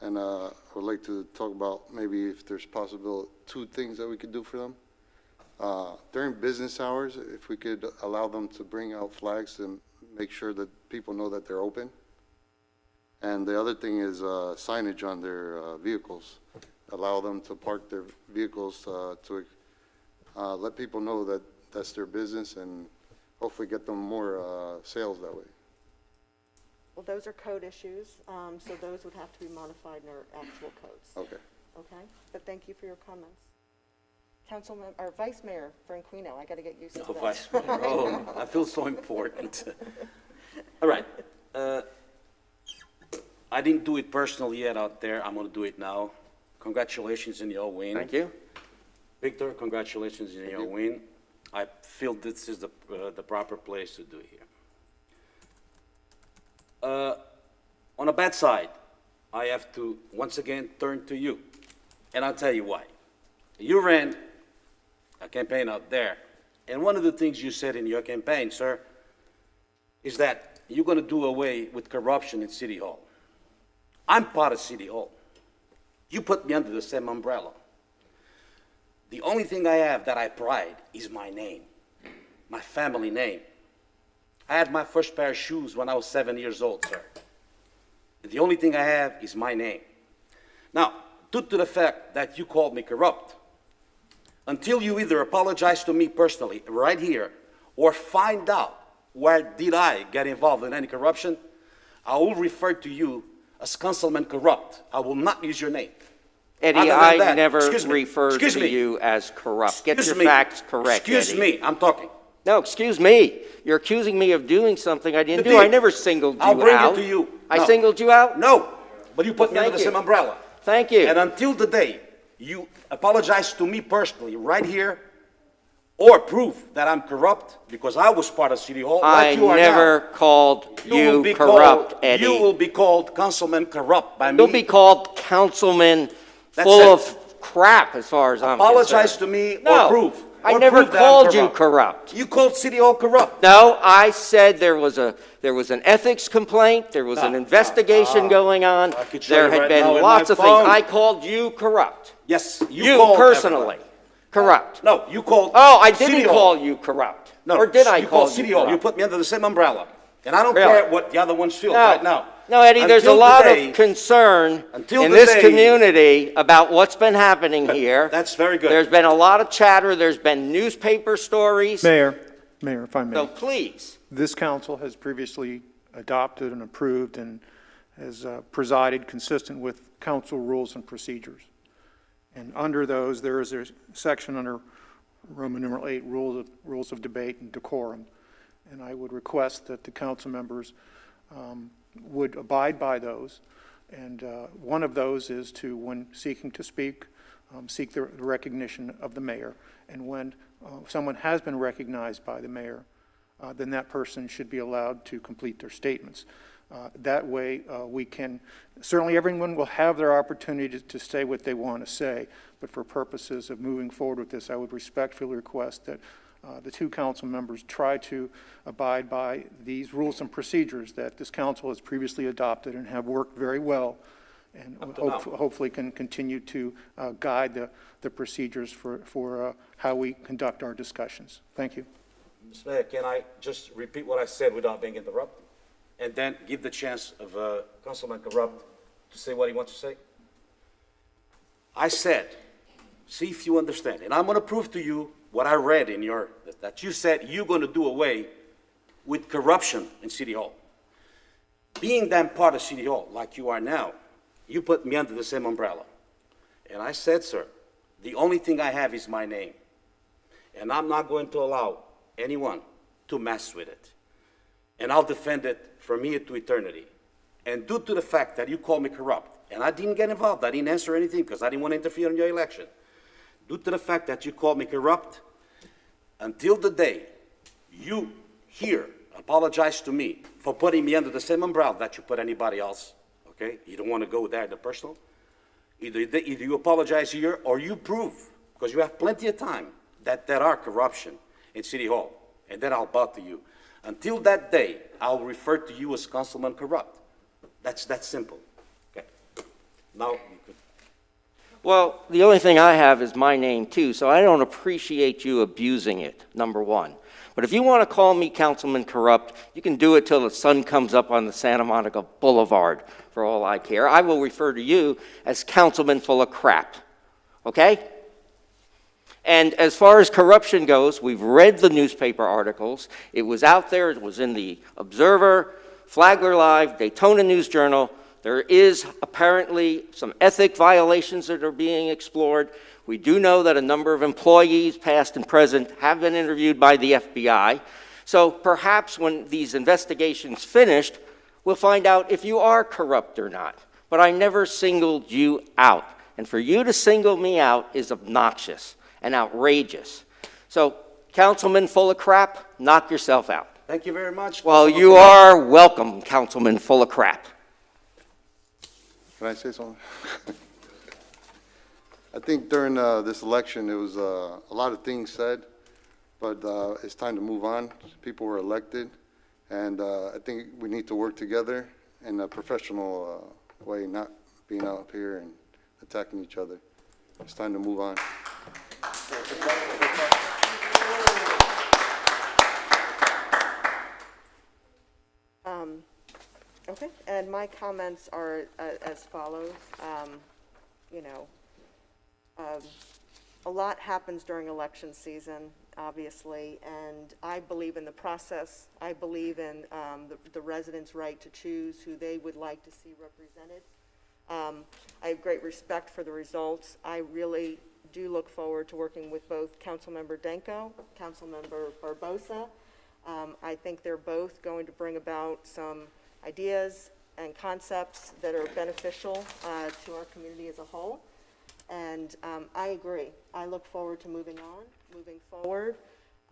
and I would like to talk about maybe if there's possible two things that we could do for them. During business hours, if we could allow them to bring out flags and make sure that people know that they're open. And the other thing is signage on their vehicles. Allow them to park their vehicles to let people know that that's their business, and hopefully get them more sales that way. Well, those are code issues, so those would have to be modified in our actual codes. Okay. Okay? But thank you for your comments. Councilman, or Vice Mayor Franquino, I got to get used to Oh, that. Vice Mayor. Oh, I feel so important. All right. I didn't do it personally yet out there. I'm going to do it now. Congratulations in your win. Thank you. Victor, congratulations in your win. I feel this is the proper place to do it here. On a bad side, I have to once again turn to you, and I'll tell you why. You ran a campaign out there, and one of the things you said in your campaign, sir, is that you're going to do away with corruption in City Hall. I'm part of City Hall. You put me under the same umbrella. The only thing I have that I pride is my name, my family name. I had my first pair of shoes when I was 7 years old, sir. And the only thing I have is my name. Now, due to the fact that you called me corrupt, until you either apologize to me personally right here or find out where did I get involved in any corruption, I will refer to you as Councilman Corrupt. I will not use your name. Eddie, Other than I that, never excuse me, referred excuse to me. you as corrupt. Get Excuse your me. facts correct, Excuse Eddie. me, I'm talking. No, excuse me. You're accusing me of doing something I didn't You do. I did. never singled you out. I'll bring it to you. I No. singled you out? No, but you put Well, me under thank the same you. umbrella. Thank you. And until the day you apologize to me personally, right here, or prove that I'm corrupt, because I was part of City Hall, I like you are never now. called will you be corrupt, called, Eddie. You will be called Councilman Corrupt by me. You'll be called councilman That's full it. of crap, as far as I'm concerned. Apologize to me No, or prove. I or never prove that I'm called you corrupt. You called City Hall corrupt. No, I said there was an ethics complaint, there was an investigation going on, I could show there you had right been now in lots my of things. phone. I called you corrupt. Yes, You called personally, everybody. corrupt. No, you called. Oh, I City didn't Hall. call you corrupt. No, Or did I you call called you City Hall. You corrupt? put me under the same umbrella. And I don't Really? care what the other ones feel No. right now. No, Eddie, there's a Until the lot day- of concern Until in the this day- community about what's been happening here. That's very good. There's been a lot of chatter, there's been newspaper stories. Mayor, if I So may, please, this council has previously adopted and approved and has presided consistent with council rules and procedures. And under those, there is a section under Roman numeral 8, rules of debate and decorum. And I would request that the council members would abide by those. And one of those is to, when seeking to speak, seek the recognition of the mayor. And when someone has been recognized by the mayor, then that person should be allowed to complete their statements. That way, we can, certainly everyone will have their opportunity to say what they want to say, but for purposes of moving forward with this, I would respectfully request that the two council members try to abide by these rules and procedures that this council has previously adopted and have worked very well, and hopefully can continue to guide the procedures for how we conduct our discussions. Thank you. Mr. Mayor, can I just repeat what I said without being interrupted? And then give the chance of Councilman Corrupt to say what he wants to say? I said, see if you understand, and I'm going to prove to you what I read in your, that you said you're going to do away with corruption in City Hall. Being then part of City Hall, like you are now, you put me under the same umbrella. And I said, sir, the only thing I have is my name. And I'm not going to allow anyone to mess with it. And I'll defend it from here to eternity. And due to the fact that you called me corrupt, and I didn't get involved, I didn't answer anything because I didn't want to interfere in your election. Due to the fact that you called me corrupt, until the day you here apologize to me for putting me under the same umbrella that you put anybody else, okay? You don't want to go there, the personal. Either you apologize here or you prove, because you have plenty of time, that there are corruption in City Hall, and then I'll bow to you. Until that day, I'll refer to you as Councilman Corrupt. That's that simple. Okay. Now, you could. Well, the only thing I have is my name too, so I don't appreciate you abusing it, number one. But if you want to call me Councilman Corrupt, you can do it till the sun comes up on the Santa Monica Boulevard, for all I care. I will refer to you as Councilman full of crap, okay? And as far as corruption goes, we've read the newspaper articles. It was out there, it was in the Observer, Flagler Live, Daytona News Journal. There is apparently some ethic violations that are being explored. We do know that a number of employees, past and present, have been interviewed by the FBI. So perhaps when these investigations finished, we'll find out if you are corrupt or not. But I never singled you out. And for you to single me out is obnoxious and outrageous. So, Councilman full of crap, knock yourself out. Thank you very much. Well, Councilman you Corrupt. are welcome, Councilman full of crap. Can I say something? I think during this election, there was a lot of things said, but it's time to move on. People were elected, and I think we need to work together in a professional way, not being out here and attacking each other. It's time to move on. Okay, and my comments are as follows. You know, a lot happens during election season. obviously, and I believe in the process. I believe in the residents' right to choose who they would like to see represented. I have great respect for the results. I really do look forward to working with both Councilmember Danko, Councilmember Barbosa. I think they're both going to bring about some ideas and concepts that are beneficial to our community as a whole. And I agree. I look forward to moving forward,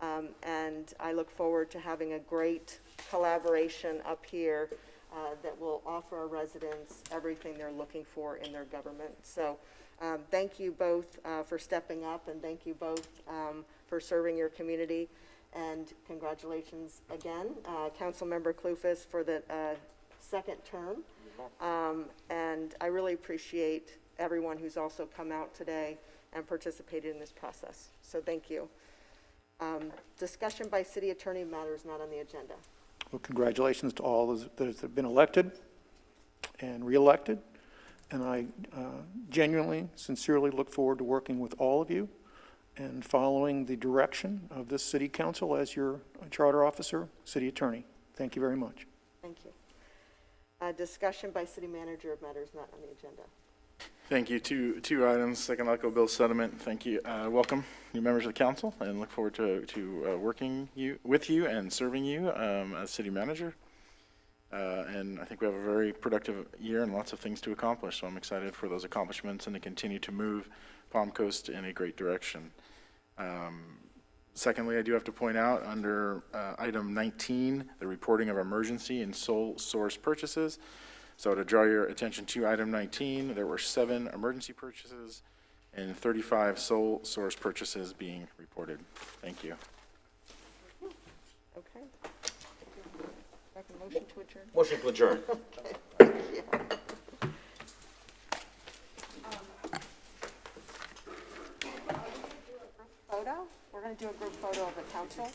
and I look forward to having a great collaboration up here that will offer our residents everything they're looking for in their government. So thank you both for stepping up, and thank you both for serving your community. And congratulations again, Councilmember Clufus, for the second term. And I really appreciate everyone who's also come out today and participated in this process. So thank you. Discussion by city attorney matters not on the agenda. Well, congratulations to all those that have been elected and re-elected. And I genuinely, sincerely look forward to working with all of you and following the direction of this city council as your charter officer, city attorney. Thank you very much. Thank you. Discussion by city manager of matters not on the agenda. Thank you. Two items. Second, Echo Bill settlement. Thank you. Welcome, new members of the council, and look forward to working with you and serving you as city manager. And I think we have a very productive year and lots of things to accomplish. So I'm excited for those accomplishments and to continue to move Palm Coast in a great direction. Secondly, I do have to point out under item 19, the reporting of emergency and sole source purchases. So to draw your attention to item 19, there were 7 emergency purchases and 35 sole source purchases being reported. Thank you. Okay. Second motion to adjourn. Motion to adjourn. Photo? We're going to do a group photo of the council.